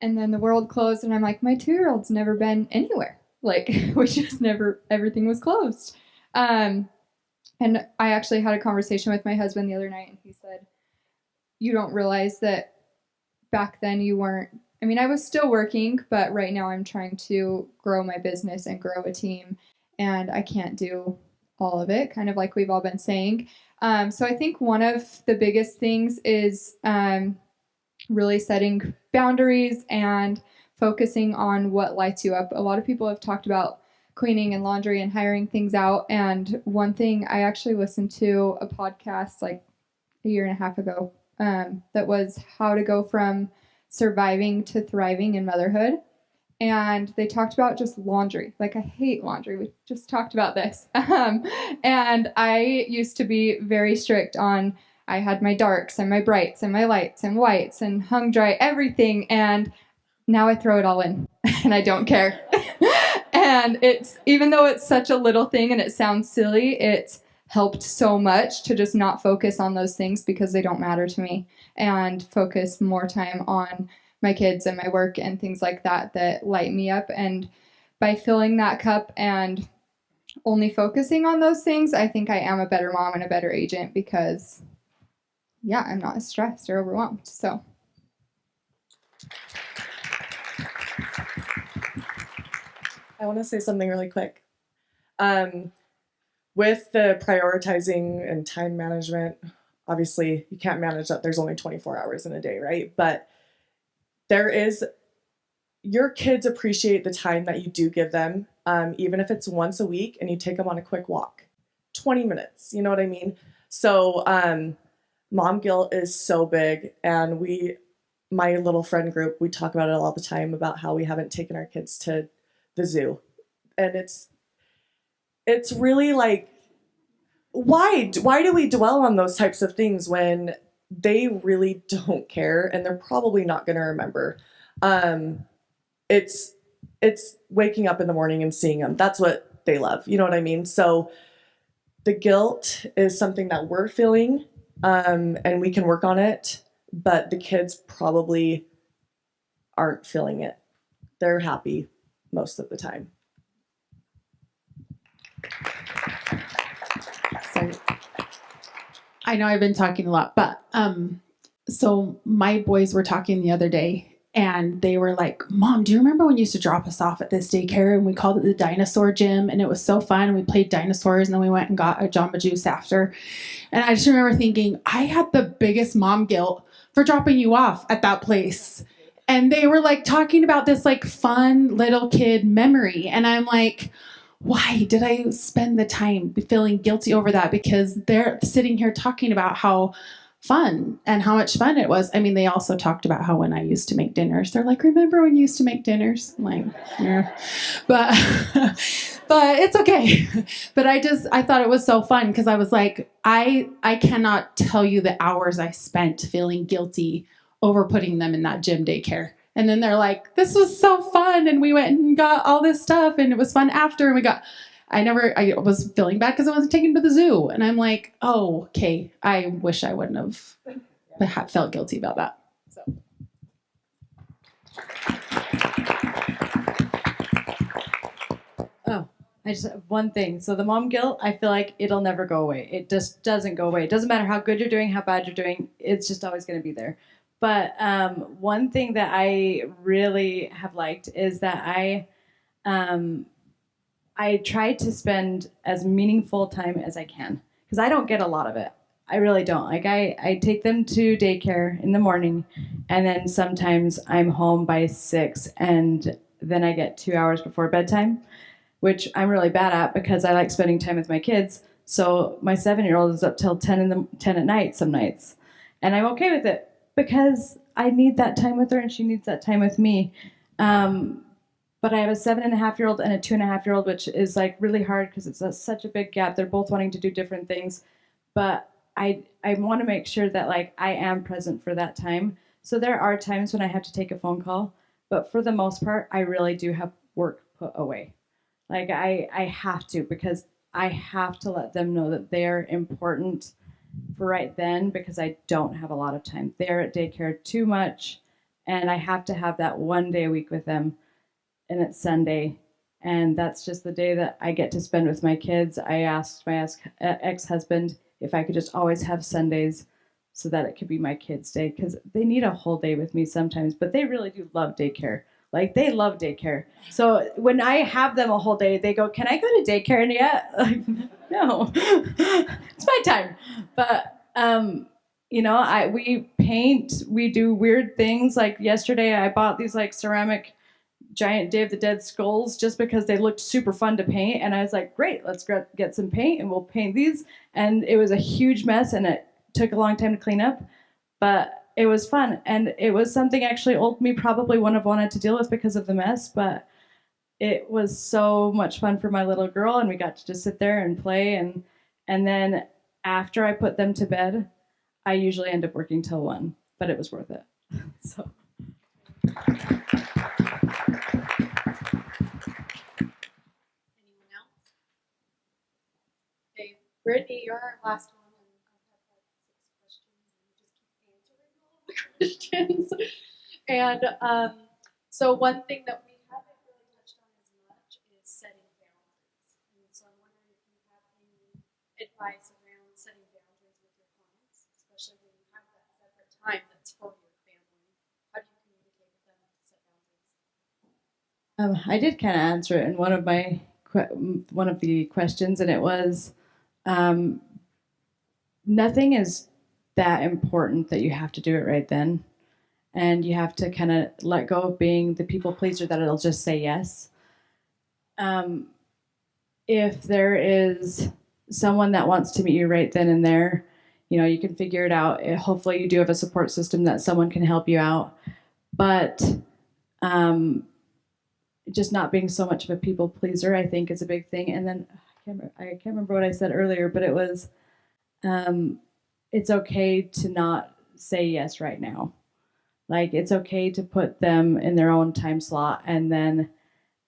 And then the world closed and I'm like, my 2-year-old's never been anywhere. Like, we just never, everything was closed. And I actually had a conversation with my husband the other night and he said, you don't realize that back then you weren't, I mean, I was still working, but right now I'm trying to grow my business and grow a team, and I can't do all of it, kind of like we've all been saying. So I think one of the biggest things is really setting boundaries and focusing on what lights you up. A lot of people have talked about cleaning and laundry and hiring things out, and one thing, I actually listened to a podcast like a year and a half ago that was how to go from surviving to thriving in motherhood. And they talked about just laundry. Like, I hate laundry. We just talked about this. And I used to be very strict on, I had my darks and my brights and my lights and whites and hung dry everything. And now I throw it all in and I don't care. And it's, even though it's such a little thing and it sounds silly, it's helped so much to just not focus on those things because they don't matter to me, and focus more time on my kids and my work and things like that that light me up. And by filling that cup and only focusing on those things, I think I am a better mom and a better agent because, yeah, I'm not as stressed or overwhelmed. So. I want to say something really quick. With the prioritizing and time management, obviously you can't manage that. There's only 24 hours in a day, right? But your kids appreciate the time that you do give them, even if it's once a week and you take them on a quick walk, 20 minutes, you know what I mean? So mom guilt is so big, and my little friend group, we talk about it all the time about how we haven't taken our kids to the zoo. And it's really like, why do we dwell on those types of things when they really don't care and they're probably not going to remember? It's waking up in the morning and seeing them. That's what they love. You know what I mean? So the guilt is something that we're feeling, and we can work on it, but the kids probably aren't feeling it. They're happy most of the time. So I know I've been talking a lot, but so my boys were talking the other day and they were like, Mom, do you remember when you used to drop us off at this daycare and we called it the dinosaur gym and it was so fun and we played dinosaurs and then we went and got a Jamba Juice after. And I just remember thinking, I had the biggest mom guilt for dropping you off at that place. And they were like talking about this like fun little kid memory. And I'm like, why did I spend the time feeling guilty over that? Because they're sitting here talking about how fun and how much fun it was. I mean, they also talked about how when I used to make dinners, they're like, remember when you used to make dinners? I'm like, yeah. But it's okay. But I thought it was so fun because I was like, I cannot tell you the hours I spent feeling guilty over putting them in that gym daycare. And then they're like, this was so fun. And we went and got all this stuff and it was fun after. And I was feeling bad because I wasn't taken to the zoo. And I'm like, oh, okay. I wish I wouldn't have felt guilty about that. So. Oh, I just have one thing. So the mom guilt, I feel like it'll never go away. It just doesn't go away. It doesn't matter how good you're doing, how bad you're doing. It's just always going to be there. But one thing that I really have liked is that I try to spend as meaningful time as I can because I don't get a lot of it. I really don't. Like I take them to daycare in the morning and then sometimes I'm home by 6 and then I get 2 hours before bedtime, which I'm really bad at because I like spending time with my kids. So my 7-year-old is up till 10 at night some nights. And I'm okay with it because I need that time with her and she needs that time with me. But I have a 7.5-year-old and a 2.5-year-old, which is like really hard because it's such a big gap. They're both wanting to do different things. But I want to make sure that like I am present for that time. So there are times when I have to take a phone call. But for the most part, I really do have work put away. Like I have to because I have to let them know that they're important for right then because I don't have a lot of time. They're at daycare too much. And I have to have that one day a week with them. And it's Sunday, and that's just the day that I get to spend with my kids. I asked my ex-husband if I could just always have Sundays so that it could be my kids' day, because they need a whole day with me sometimes, but they really do love daycare. Like, they love daycare. So when I have them a whole day, they go, can I go to daycare yet? Like, no, it's my time. But, we paint, we do weird things. Like yesterday, I bought these like ceramic giant Day of the Dead skulls just because they looked super fun to paint. And I was like, great, let's get some paint and we'll paint these. And it was a huge mess and it took a long time to clean up, but it was fun. And it was something actually old me probably wouldn't have wanted to deal with because of the mess, but it was so much fun for my little girl. And we got to just sit there and play. And then after I put them to bed, I usually end up working till 1, but it was worth it. So. Brittany, you're our last one, and I've had like 6 questions, and you just keep answering all of the questions. And so one thing that we haven't really touched on as much is setting boundaries. And so I'm wondering if you have any advice around setting boundaries with your clients, especially when you have that separate time that's for your family. How do you communicate with them to set boundaries? I did kind of answer it in one of the questions, and it was. Nothing is that important that you have to do it right then. And you have to kind of let go of being the people pleaser that it'll just say yes. If there is someone that wants to meet you right then and there, you can figure it out. Hopefully you do have a support system that someone can help you out. But just not being so much of a people pleaser, I think, is a big thing. And then I can't remember what I said earlier, but it was, it's okay to not say yes right now. Like, it's okay to put them in their own time slot, and then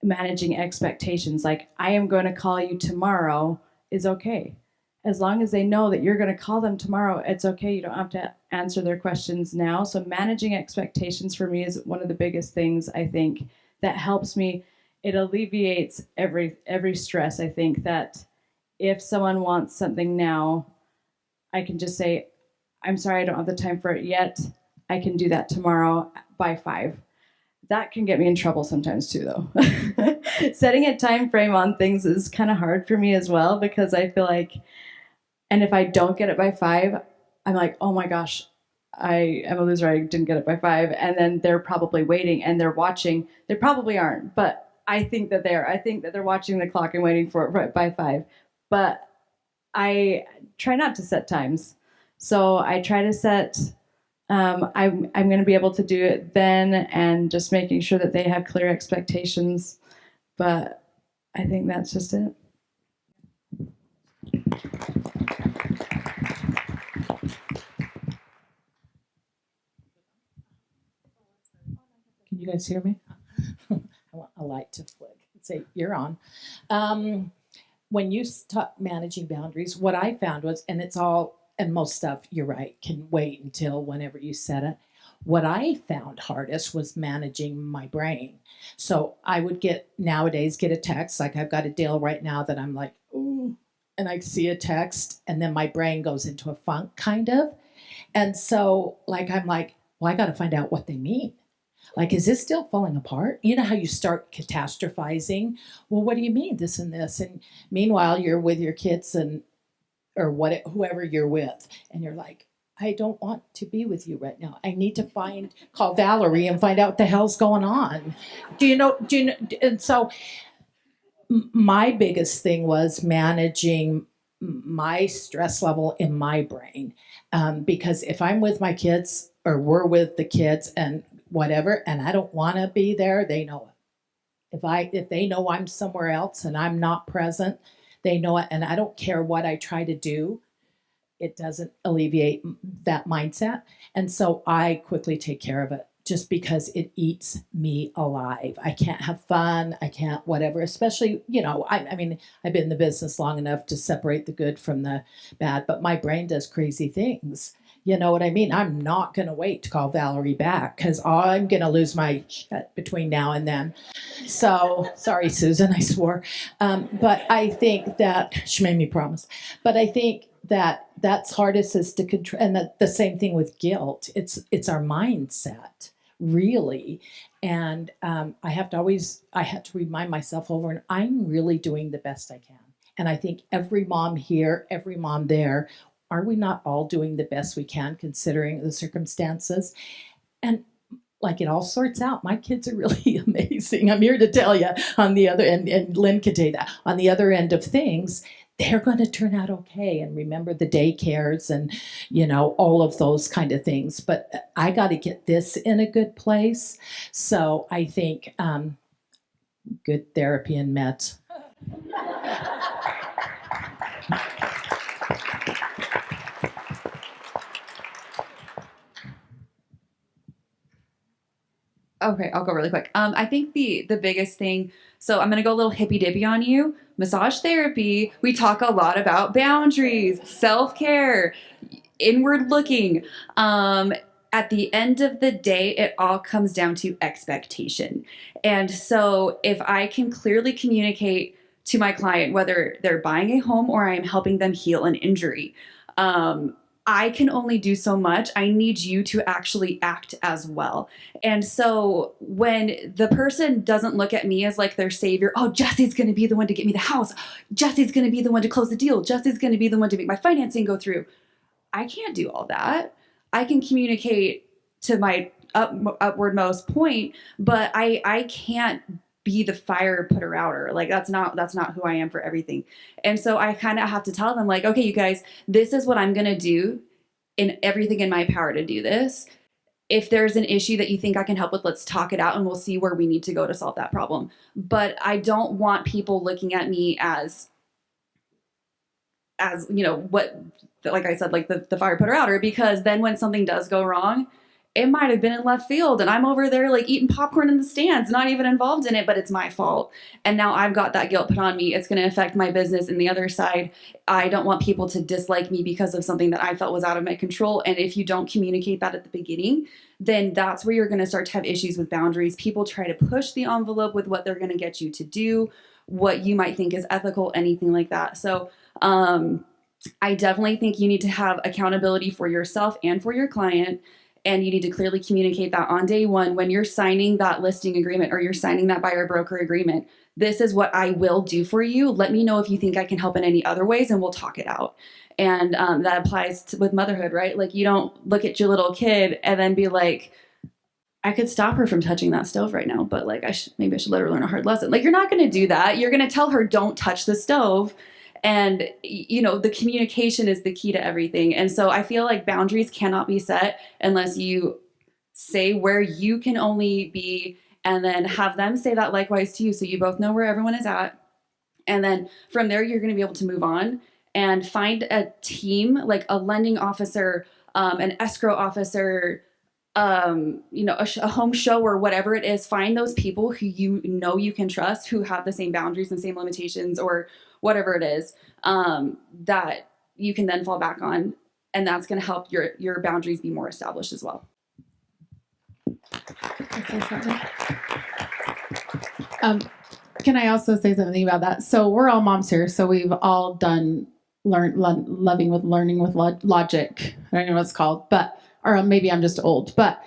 managing expectations. Like, I am going to call you tomorrow is okay. As long as they know that you're going to call them tomorrow, it's okay. You don't have to answer their questions now. So managing expectations for me is one of the biggest things, I think, that helps me. it alleviates every stress. I think that if someone wants something now, I can just say, I'm sorry, I don't have the time for it yet. I can do that tomorrow by 5. That can get me in trouble sometimes too, though. Setting a time frame on things is kind of hard for me as well, because I feel like, and if I don't get it by 5, I'm like, oh my gosh, I am a loser. I didn't get it by 5. And then they're probably waiting and they're watching. They probably aren't, but I think that they are. I think that they're watching the clock and waiting for it by 5. But I try not to set times. So I try to set, I'm going to be able to do it then, and just making sure that they have clear expectations. But I think that's just it. Can you guys hear me? I want a light to flick. Say, you're on. When you start managing boundaries, what I found was, and it's all, and most stuff, you're right, can wait until whenever you set it. What I found hardest was managing my brain. So I would nowadays get a text, like I've got a deal right now that I'm like, ooh, and I see a text, and then my brain goes into a funk kind of. And so I'm like, well, I got to find out what they mean. Like, is this still falling apart? You know how you start catastrophizing? Well, what do you mean this and this? And meanwhile, you're with your kids or whoever you're with, and you're like, I don't want to be with you right now. I need to call Valerie and find out what the hell's going on. Do you know? And so my biggest thing was managing my stress level in my brain. Because if I'm with my kids or we're with the kids and whatever, and I don't want to be there, they know it. If they know I'm somewhere else and I'm not present, they know it. And I don't care what I try to do, it doesn't alleviate that mindset. And so I quickly take care of it, just because it eats me alive. I can't have fun. I can't whatever, especially, I mean, I've been in the business long enough to separate the good from the bad, but my brain does crazy things. You know what I mean? I'm not going to wait to call Valerie back, because I'm going to lose my shit between now and then. So, sorry, Susan, I swore. But I think that, she made me promise. But I think that's hardest is to control, and the same thing with guilt. It's our mindset, really. And I have to remind myself over, and I'm really doing the best I can. And I think every mom here, every mom there, are we not all doing the best we can considering the circumstances? And it all sorts out. My kids are really amazing. I'm here to tell you on the other end, and Lynn could tell you that, on the other end of things, they're going to turn out okay. And remember the daycares and, all of those kind of things. But I got to get this in a good place. So I think good therapy and meds. Okay, I'll go really quick. I think the biggest thing, so I'm gonna go a little hippy dippy on you. Massage therapy, we talk a lot about boundaries, self-care, inward looking. At the end of the day, it all comes down to expectation. And so if I can clearly communicate to my client, whether they're buying a home or I'm helping them heal an injury, I can only do so much. I need you to actually act as well. And so when the person doesn't look at me as like their savior, oh, Jesse's going to be the one to get me the house. Jesse's going to be the one to close the deal. Jesse's going to be the one to make my financing go through. I can't do all that. I can communicate to my upwardmost point, but I can't be the fire putter outer. Like that's not who I am for everything. And so I kind of have to tell them like, okay, you guys, this is what I'm going to do in everything in my power to do this. If there's an issue that you think I can help with, let's talk it out and we'll see where we need to go to solve that problem. But I don't want people looking at me as what, like I said, like the fire putter outer, because then when something does go wrong, it might have been in left field and I'm over there like eating popcorn in the stands, not even involved in it, but it's my fault. And now I've got that guilt put on me. It's going to affect my business. And the other side, I don't want people to dislike me because of something that I felt was out of my control. And if you don't communicate that at the beginning, then that's where you're going to start to have issues with boundaries. People try to push the envelope with what they're going to get you to do, what you might think is ethical, anything like that. So, I definitely think you need to have accountability for yourself and for your client. And you need to clearly communicate that on day one when you're signing that listing agreement or you're signing that buyer broker agreement. This is what I will do for you. Let me know if you think I can help in any other ways and we'll talk it out. And that applies with motherhood, right? Like you don't look at your little kid and then be like, I could stop her from touching that stove right now, but like maybe I should let her learn a hard lesson. Like you're not going to do that. You're going to tell her, don't touch the stove. And, the communication is the key to everything. And so I feel like boundaries cannot be set unless you say where you can only be and then have them say that likewise to you. So you both know where everyone is at. And then from there, you're going to be able to move on and find a team, like a lending officer, an escrow officer, a home show or whatever it is. Find those people who you can trust, who have the same boundaries and same limitations or whatever it is, that you can then fall back on. And that's going to help your boundaries be more established as well. Can I also say something about that? So we're all moms here. So we've all done learning with logic. I don't know what it's called, or maybe I'm just old, but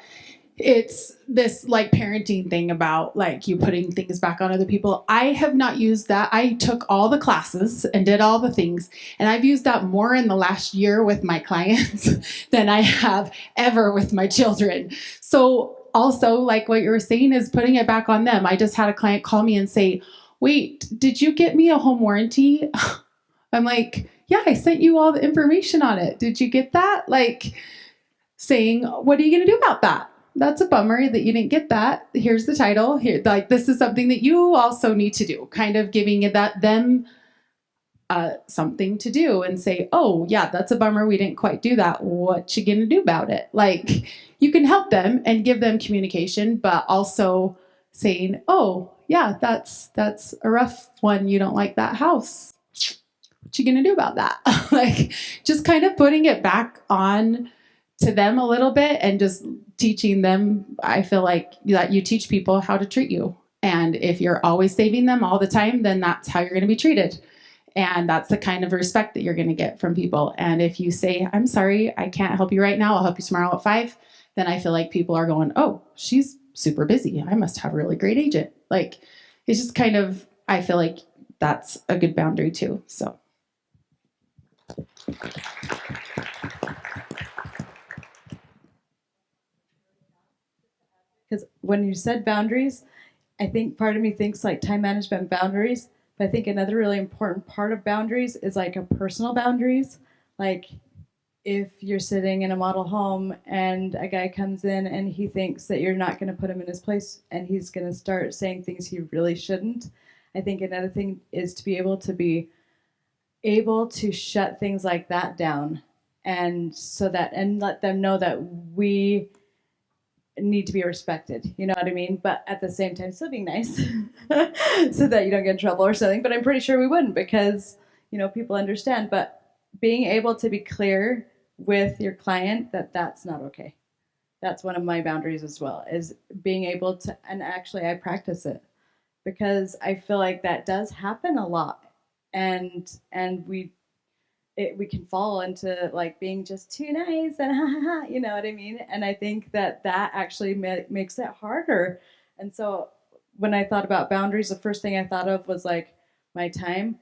it's this like parenting thing about like you putting things back on other people. I have not used that. I took all the classes and did all the things, and I've used that more in the last year with my clients than I have ever with my children. So also, like what you were saying is putting it back on them. I just had a client call me and say, wait, did you get me a home warranty? I'm like, yeah, I sent you all the information on it. Did you get that? Like saying, what are you going to do about that? That's a bummer that you didn't get that. Here's the title. Here, like this is something that you also need to do. Kind of giving them something to do and say, oh yeah, that's a bummer. We didn't quite do that. What you gonna do about it? Like you can help them and give them communication, but also saying, oh yeah, that's a rough one. You don't like that house. What you gonna do about that? Like just kind of putting it back on to them a little bit and just teaching them. I feel like that you teach people how to treat you. And if you're always saving them all the time, then that's how you're going to be treated. And that's the kind of respect that you're going to get from people. And if you say, I'm sorry, I can't help you right now, I'll help you tomorrow at 5, then I feel like people are going, oh, she's super busy. I must have a really great agent. Like it's just kind of, I feel like that's a good boundary too. So. Because when you said boundaries, I think part of me thinks like time management boundaries, but I think another really important part of boundaries is like a personal boundaries. Like if you're sitting in a model home and a guy comes in and he thinks that you're not going to put him in his place and he's going to start saying things he really shouldn't. I think another thing is to be able to shut things like that down and let them know that we need to be respected, you know what I mean? But at the same time, still being nice so that you don't get in trouble or something. But I'm pretty sure we wouldn't because, people understand. But being able to be clear with your client that that's not okay. That's one of my boundaries as well, is being able to, and actually I practice it because I feel like that does happen a lot. And we can fall into like being just too nice and you know what I mean? And I think that actually makes it harder. And so when I thought about boundaries, the first thing I thought of was like my time,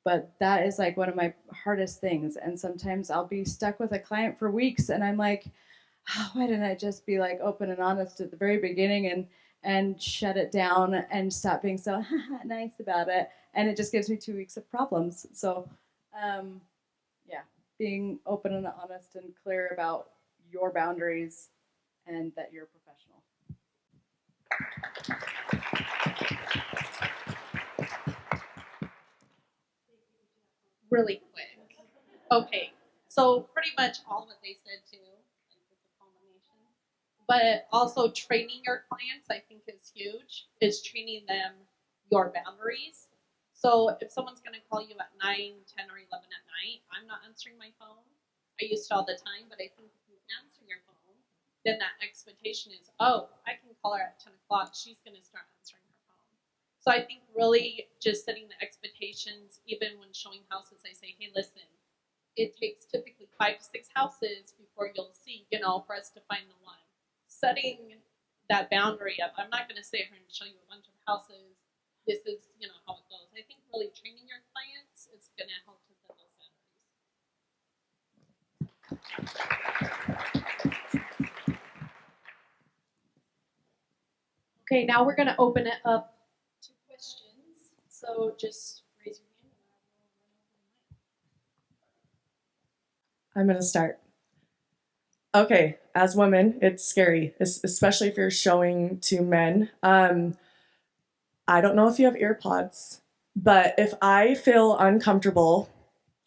but that is like one of my hardest things. And sometimes I'll be stuck with a client for weeks and I'm like, oh, why didn't I just be like open and honest at the very beginning and shut it down and stop being so nice about it. And it just gives me 2 weeks of problems. So, being open and honest and clear about your boundaries and that you're professional. Really quick. Okay, so pretty much all what they said too, like with the culmination, But also training your clients, I think, is huge. Is training them your boundaries. So if someone's going to call you at 9, 10, or 11 at night, I'm not answering my phone. I used to all the time, but I think if you answer your phone, then that expectation is, oh, I can call her at 10 o'clock. She's going to start answering her phone. So I think really just setting the expectations, even when showing houses, I say, hey, listen, it takes typically 5 to 6 houses before you'll see, for us to find the one. Setting that boundary up. I'm not going to sit here and show you a bunch of houses. This is, how it goes. I think really training your clients is going to help to set those boundaries. Okay, now we're going to open it up to questions. So just raise your hand and I will run over the mic. I'm going to start. Okay, as women, it's scary, especially if you're showing to men. I don't know if you have ear pods, but if I feel uncomfortable,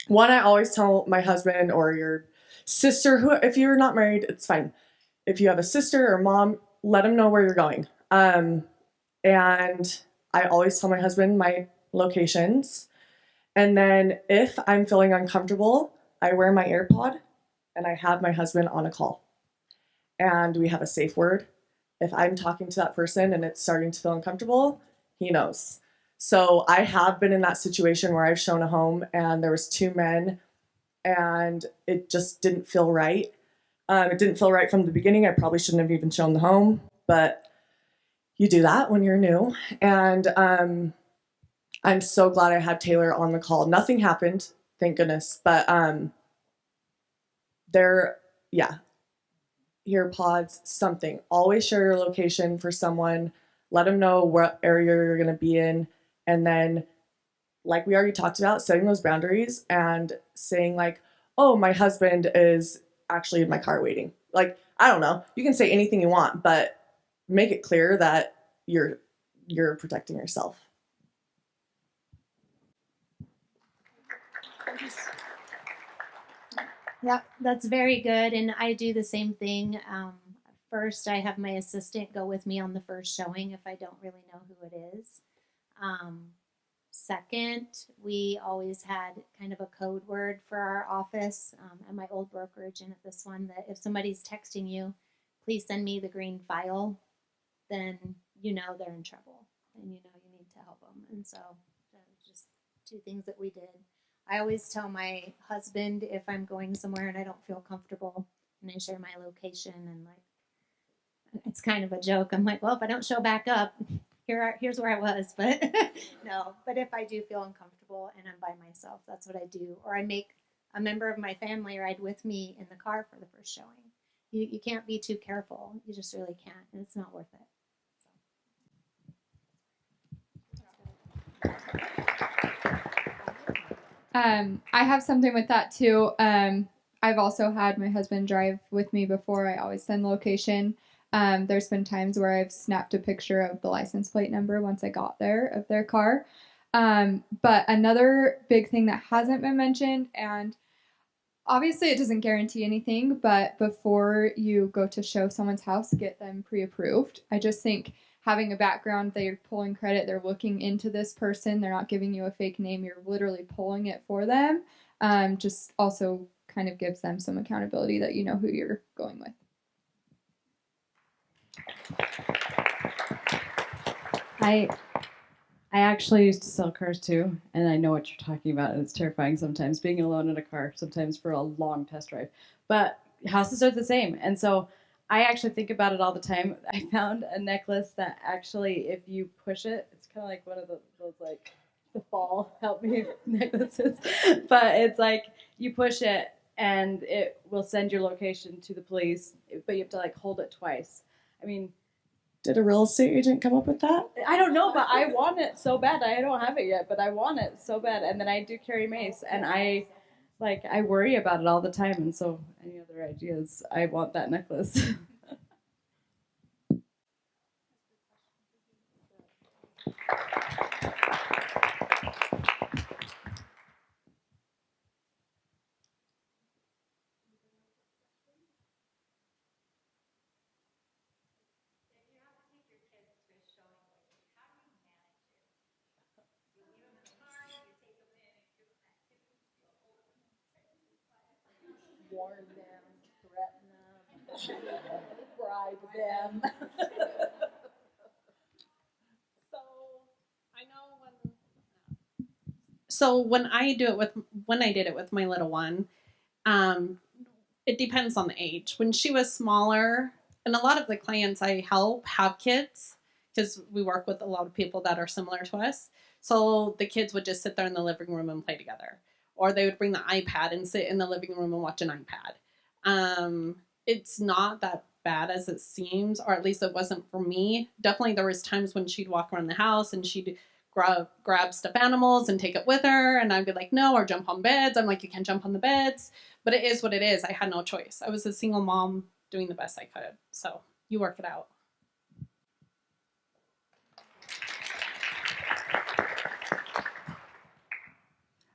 one, I always tell my husband or your sister, if you're not married, it's fine. If you have a sister or mom, let them know where you're going. And I always tell my husband my locations. And then if I'm feeling uncomfortable, I wear my AirPod and I have my husband on a call. And we have a safe word. If I'm talking to that person and it's starting to feel uncomfortable, he knows. So I have been in that situation where I've shown a home and there was 2 men and it just didn't feel right. It didn't feel right from the beginning. I probably shouldn't have even shown the home, but you do that when you're new. And I'm so glad I had Taylor on the call. Nothing happened, thank goodness. But ear pods, something. Always share your location for someone. Let them know what area you're going to be in. And then, like we already talked about, setting those boundaries and saying like, oh, my husband is actually in my car waiting. Like, I don't know. You can say anything you want, but make it clear that you're protecting yourself. Yeah, that's very good. And I do the same thing. First, I have my assistant go with me on the first showing if I don't really know who it is. Second, we always had kind of a code word for our office at my old brokerage and at this one, that if somebody's texting you, please send me the green file, then they're in trouble and you need to help them. And so just 2 things that we did. I always tell my husband if I'm going somewhere and I don't feel comfortable and I share my location, and it's kind of a joke. I'm like, well, if I don't show back up, here's where I was, but no. But if I do feel uncomfortable and I'm by myself, that's what I do. Or I make a member of my family ride with me in the car for the first showing. You can't be too careful. You just really can't, and it's not worth it. I have something with that too. I've also had my husband drive with me before. I always send location. There's been times where I've snapped a picture of the license plate number once I got there of their car. But another big thing that hasn't been mentioned, and obviously it doesn't guarantee anything, but before you go to show someone's house, get them pre-approved. I just think having a background, they're pulling credit, they're looking into this person, they're not giving you a fake name, you're literally pulling it for them. Just also kind of gives them some accountability that you know who you're going with. I actually used to sell cars too, and I know what you're talking about, and it's terrifying sometimes being alone in a car, sometimes for a long test drive. But houses are the same, and so I actually think about it all the time. I found a necklace that actually, if you push it, it's kind of like one of those like the fall help me necklaces, but it's like you push it and it will send your location to the police, but you have to like hold it twice. I mean, did a real estate agent come up with that? I don't know, but I want it so bad. I don't have it yet, but I want it so bad. And then I do carry mace, and I worry about it all the time. And so, any other ideas? I want that necklace. warn them, threaten them, bribe them. So when I did it with my little one, it depends on the age. When she was smaller, and a lot of the clients I help have kids because we work with a lot of people that are similar to us. So the kids would just sit there in the living room and play together, or they would bring the iPad and sit in the living room and watch an iPad. It's not that bad as it seems, or at least it wasn't for me. Definitely there was times when she'd walk around the house and she'd grab stuffed animals and take it with her, and I'd be like, no, or jump on beds. I'm like, you can't jump on the beds. But it is what it is. I had no choice. I was a single mom doing the best I could. So you work it out.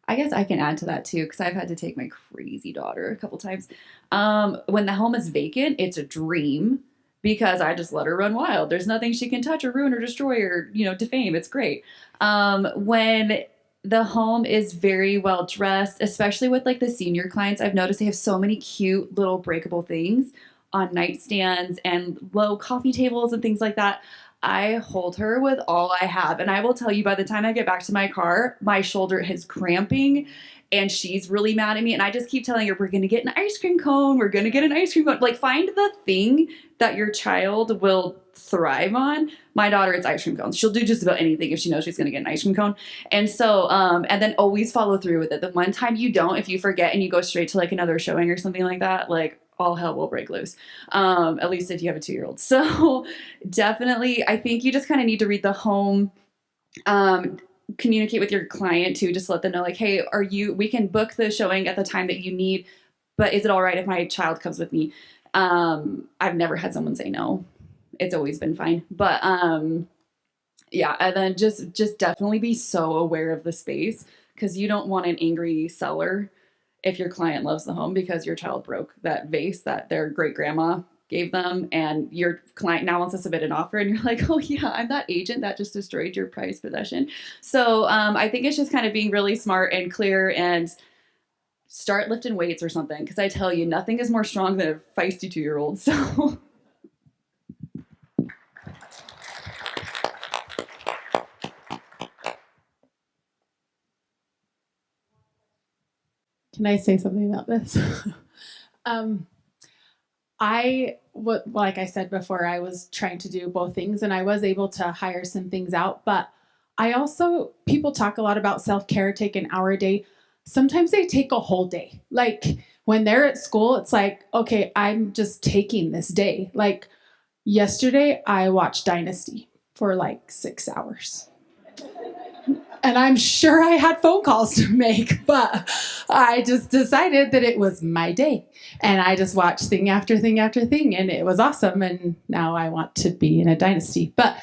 I guess I can add to that too, because I've had to take my crazy daughter a couple times. When the home is vacant, it's a dream because I just let her run wild. There's nothing she can touch or ruin or destroy or, defame. It's great. When the home is very well dressed, especially with like the senior clients, I've noticed they have so many cute little breakable things on nightstands and low coffee tables and things like that. I hold her with all I have. And I will tell you, by the time I get back to my car, my shoulder is cramping and she's really mad at me. And I just keep telling her, we're going to get an ice cream cone. We're going to get an ice cream cone. Like, find the thing that your child will thrive on. My daughter, it's ice cream cones. She'll do just about anything if she knows she's going to get an ice cream cone. And so, and then always follow through with it. The one time you don't, if you forget and you go straight to like another showing or something like that, like, all hell will break loose. At least if you have a 2-year-old. So definitely, I think you just kind of need to read the home, communicate with your client too, just let them know like, hey, we can book the showing at the time that you need, but is it all right if my child comes with me? I've never had someone say no. It's always been fine. But yeah, and then just definitely be so aware of the space, because you don't want an angry seller if your client loves the home because your child broke that vase that their great grandma gave them, and your client now wants to submit an offer, and you're like, oh yeah, I'm that agent that just destroyed your prized possession. So I think it's just kind of being really smart and clear, and start lifting weights or something, because I tell you, nothing is more strong than a feisty 2-year-old. So Can I say something about this? Like I said before, I was trying to do both things, and I was able to hire some things out. But people talk a lot about self-care, take an hour a day. Sometimes they take a whole day. Like when they're at school, it's like, okay, I'm just taking this day. Like yesterday, I watched Dynasty for like 6 hours. And I'm sure I had phone calls to make, but I just decided that it was my day. And I just watched thing after thing after thing, and it was awesome. And now I want to be in a dynasty. But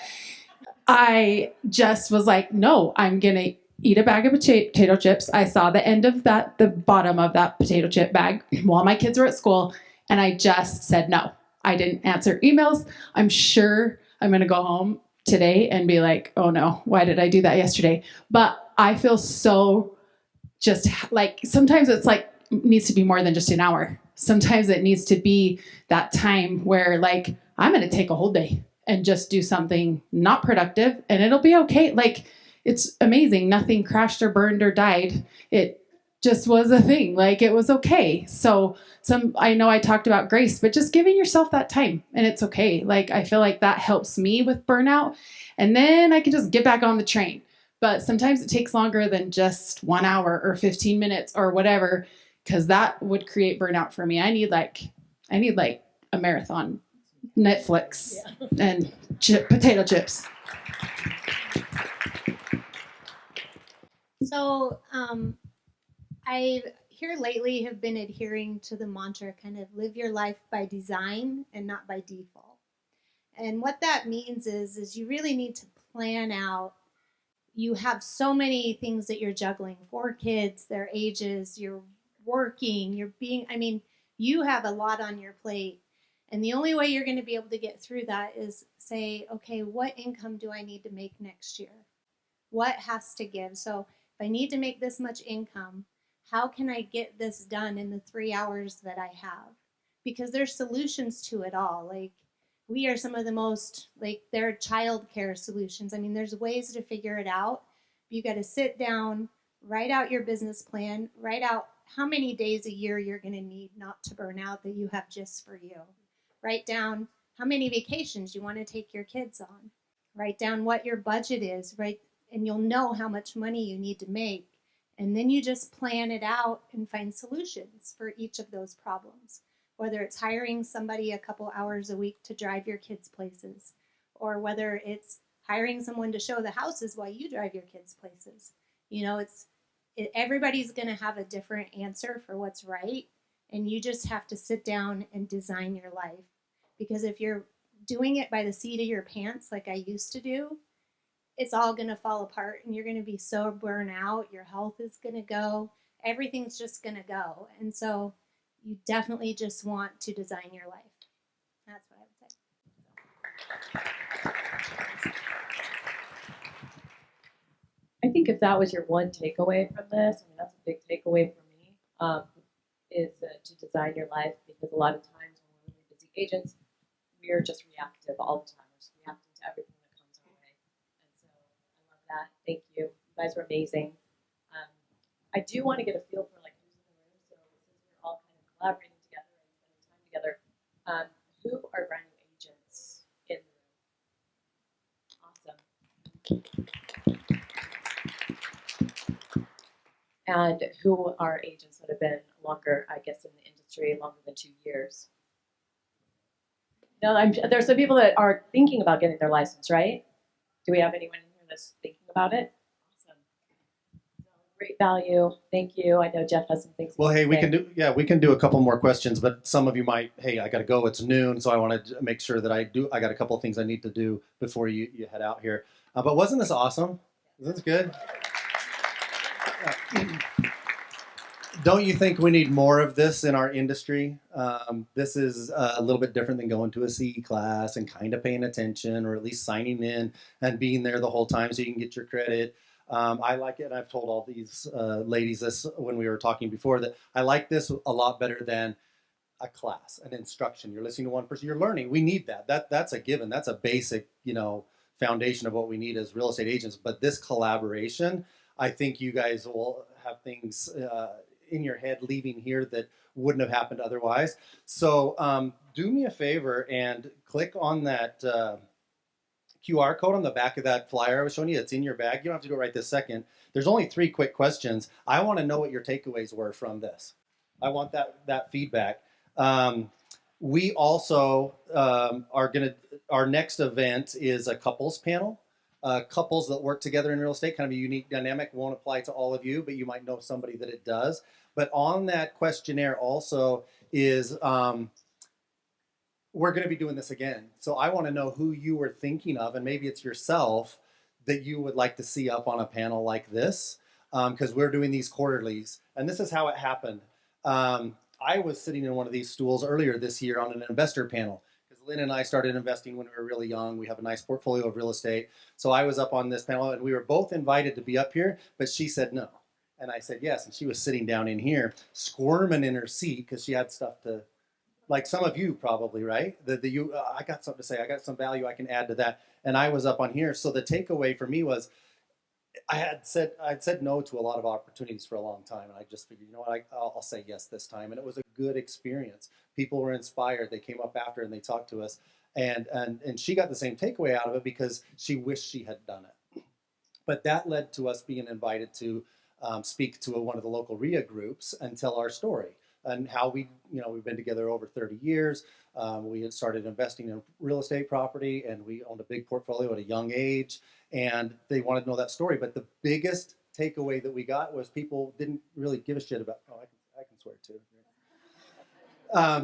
I just was like, no, I'm going to eat a bag of potato chips. I saw the end of the bottom of that potato chip bag while my kids were at school. And I just said no. I didn't answer emails. I'm sure I'm going to go home today and be like, oh no, why did I do that yesterday? But I feel so just like, sometimes it's like, needs to be more than just an hour. Sometimes it needs to be that time where like, I'm going to take a whole day and just do something not productive, and it'll be okay. Like, it's amazing. Nothing crashed or burned or died. It just was a thing. Like, it was okay. So I know I talked about grace, but just giving yourself that time, and it's okay. Like, I feel like that helps me with burnout, and then I can just get back on the train. But sometimes it takes longer than just 1 hour or 15 minutes or whatever, because that would create burnout for me. I need like a marathon, Netflix, and potato chips. So I here lately have been adhering to the mantra, kind of live your life by design and not by default. And what that means is you really need to plan out. You have so many things that you're juggling, 4 kids, their ages, you're working, you have a lot on your plate. And the only way you're going to be able to get through that is say, okay, what income do I need to make next year? What has to give? So if I need to make this much income, How can I get this done in the 3 hours that I have? Because there's solutions to it all. Like, we are some of the most, like, there are childcare solutions. I mean, there's ways to figure it out. You got to sit down, write out your business plan, write out how many days a year you're going to need not to burn out that you have just for you. Write down how many vacations you want to take your kids on. Write down what your budget is, right? And you'll know how much money you need to make. And then you just plan it out and find solutions for each of those problems. Whether it's hiring somebody a couple hours a week to drive your kids places, or whether it's hiring someone to show the houses while you drive your kids places. You know, everybody's going to have a different answer for what's right. And you just have to sit down and design your life. Because if you're doing it by the seat of your pants like I used to do, it's all going to fall apart and you're going to be so burnt out. Your health is going to go. Everything's just going to go. And so you definitely just want to design your life. That's what I would say. I think if that was your one takeaway from this, I mean, that's a big takeaway for me, is to design your life, because a lot of times when we're really busy agents, we're just reactive all the time. We're just reacting to everything that comes our way. And so I love that. Thank you. You guys are amazing. I do want to get a feel for like who's in the room. So since we're all kind of collaborating together and spending time together, who are brand new agents in the room? Awesome. And who are agents that have been longer, I guess, in the industry, longer than 2 years? No, there's some people that are thinking about getting their license, right? Do we have anyone in here that's thinking about it? Awesome. Great value. Thank you. I know Jeff has some things. Well, hey, we can do a couple more questions, but some of you might, hey, I got to go. It's noon, so I want to make sure that I got a couple of things I need to do before you head out here. But wasn't this awesome? Isn't this good? Don't you think we need more of this in our industry? This is a little bit different than going to a CE class and kind of paying attention, or at least signing in and being there the whole time so you can get your credit. I like it, and I've told all these ladies this when we were talking before, that I like this a lot better than a class, an instruction. You're listening to one person, you're learning. We need that. That's a given. That's a basic, foundation of what we need as real estate agents. But this collaboration, I think you guys will have things in your head leaving here that wouldn't have happened otherwise. So do me a favor and click on that QR code on the back of that flyer I was showing you. It's in your bag. You don't have to do it right this second. There's only 3 quick questions. I want to know what your takeaways were from this. I want that feedback. We also our next event is a couples panel. Couples that work together in real estate, kind of a unique dynamic. Won't apply to all of you, but you might know somebody that it does. But on that questionnaire also is, we're going to be doing this again. So I want to know who you were thinking of, and maybe it's yourself, that you would like to see up on a panel like this, because we're doing these quarterlies. And this is how it happened. I was sitting in one of these stools earlier this year on an investor panel. Lynn and I started investing when we were really young. We have a nice portfolio of real estate. So I was up on this panel, and we were both invited to be up here, but she said no. And I said yes. And she was sitting down in here, squirming in her seat because she had stuff to, like some of you probably, right? I got something to say. I got some value I can add to that. And I was up on here. So the takeaway for me was, I'd said no to a lot of opportunities for a long time, and I just figured, you know what, I'll say yes this time. And it was a good experience. People were inspired. They came up after and they talked to us, and she got the same takeaway out of it because she wished she had done it. But that led to us being invited to speak to one of the local RIA groups and tell our story and how we've been together over 30 years. We had started investing in real estate property, and we owned a big portfolio at a young age, and they wanted to know that story. But the biggest takeaway that we got was people didn't really give a shit about, I can swear too.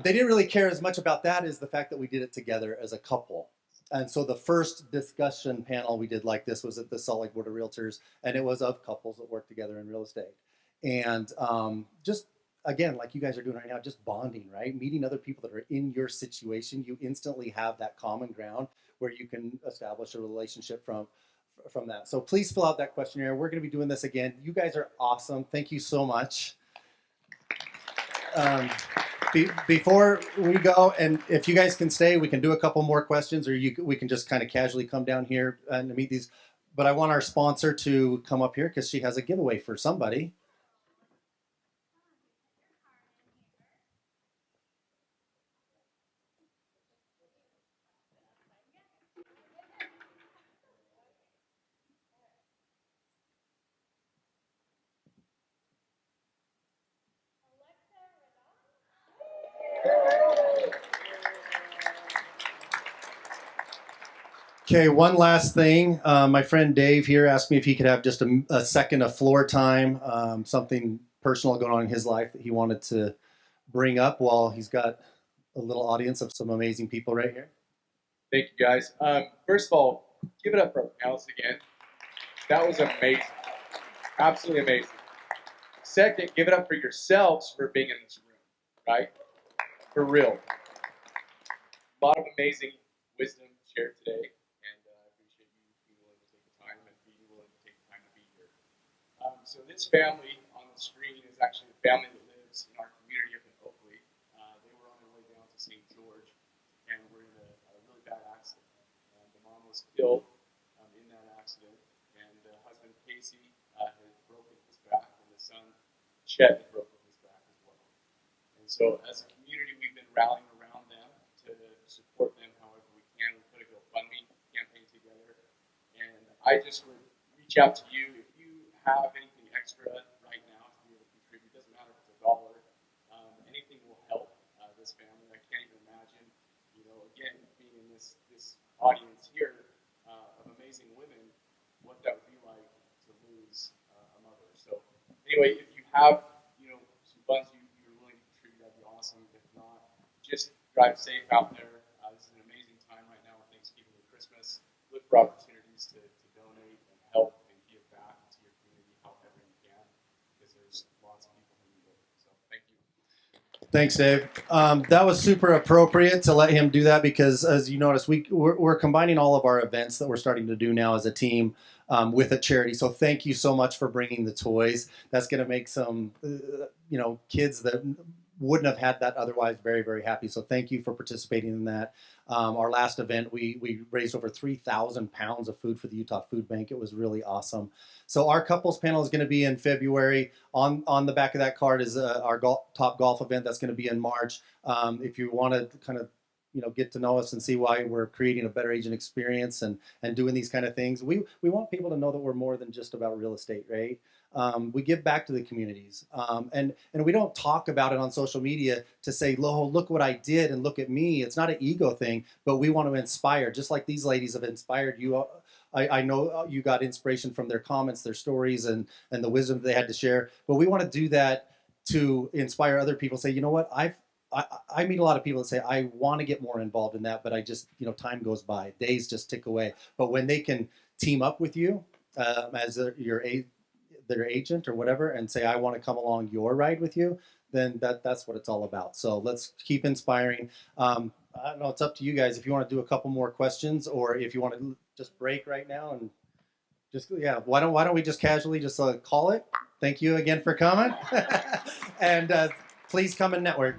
They didn't really care as much about that as the fact that we did it together as a couple. And so the first discussion panel we did like this was at the Salt Lake Board of Realtors, and it was of couples that work together in real estate. And just, again, like you guys are doing right now, just bonding, right? Meeting other people that are in your situation, you instantly have that common ground where you can establish a relationship from that. So please fill out that questionnaire. We're going to be doing this again. You guys are awesome. Thank you so much. Before we go, and if you guys can stay, we can do a couple more questions, or we can just kind of casually come down here and meet these. But I want our sponsor to come up here because she has a giveaway for somebody. Okay, one last thing. My friend Dave here asked me if he could have just a second of floor time, something personal going on in his life that he wanted to bring up while he's got a little audience of some amazing people right here. Thank you, guys. First of all, give it up for Alice again. That was amazing. Absolutely amazing. Second, give it up for yourselves for being in this room, right? For real. A lot of amazing wisdom shared today. So this family on the screen is actually the family that lives in our community up in Oakley. They were on their way down to St. George and were in a really bad accident. The mom was killed in that accident, and the husband Casey had broken his back, and the son Chet had broken his back as well. And so as a community, we've been rallying around them to support them however we can. We put a GoFundMe campaign together, and I just would reach out to you if you have anything extra right now to be able to contribute. Doesn't matter if it's $1. Anything will help this family. I can't even imagine, again, being in this audience here of amazing women, what that would be like to lose a mother. So anyway, if you have, some funds you're willing to contribute, that'd be awesome. If not, just drive safe out there. This is an amazing time right now with Thanksgiving and Christmas. Look for opportunities to donate and help. Thanks, Dave. That was super appropriate to let him do that because, as you notice, we're combining all of our events that we're starting to do now as a team with a charity. So thank you so much for bringing the toys. That's going to make some, kids that wouldn't have had that otherwise very, very happy. So thank you for participating in that. Our last event, we raised over 3,000 pounds of food for the Utah Food Bank. It was really awesome. So our couples panel is going to be in February. On the back of that card is our top golf event that's going to be in March. If you want to kind of get to know us and see why we're creating a better agent experience and doing these kind of things, we want people to know that we're more than just about real estate, right? We give back to the communities, and we don't talk about it on social media to say, look what I did and look at me. It's not an ego thing, but we want to inspire, just like these ladies have inspired you. I know you got inspiration from their comments, their stories, and the wisdom they had to share. But we want to do that to inspire other people. Say, you know what, I meet a lot of people that say, I want to get more involved in that, but I just, time goes by, days just tick away. But when they can team up with you as their agent or whatever, and say, I want to come along your ride with you, then that's what it's all about. So let's keep inspiring. I don't know, it's up to you guys if you want to do a couple more questions, or if you want to just break right now and just, why don't we just casually just call it? Thank you again for coming. And please come and network.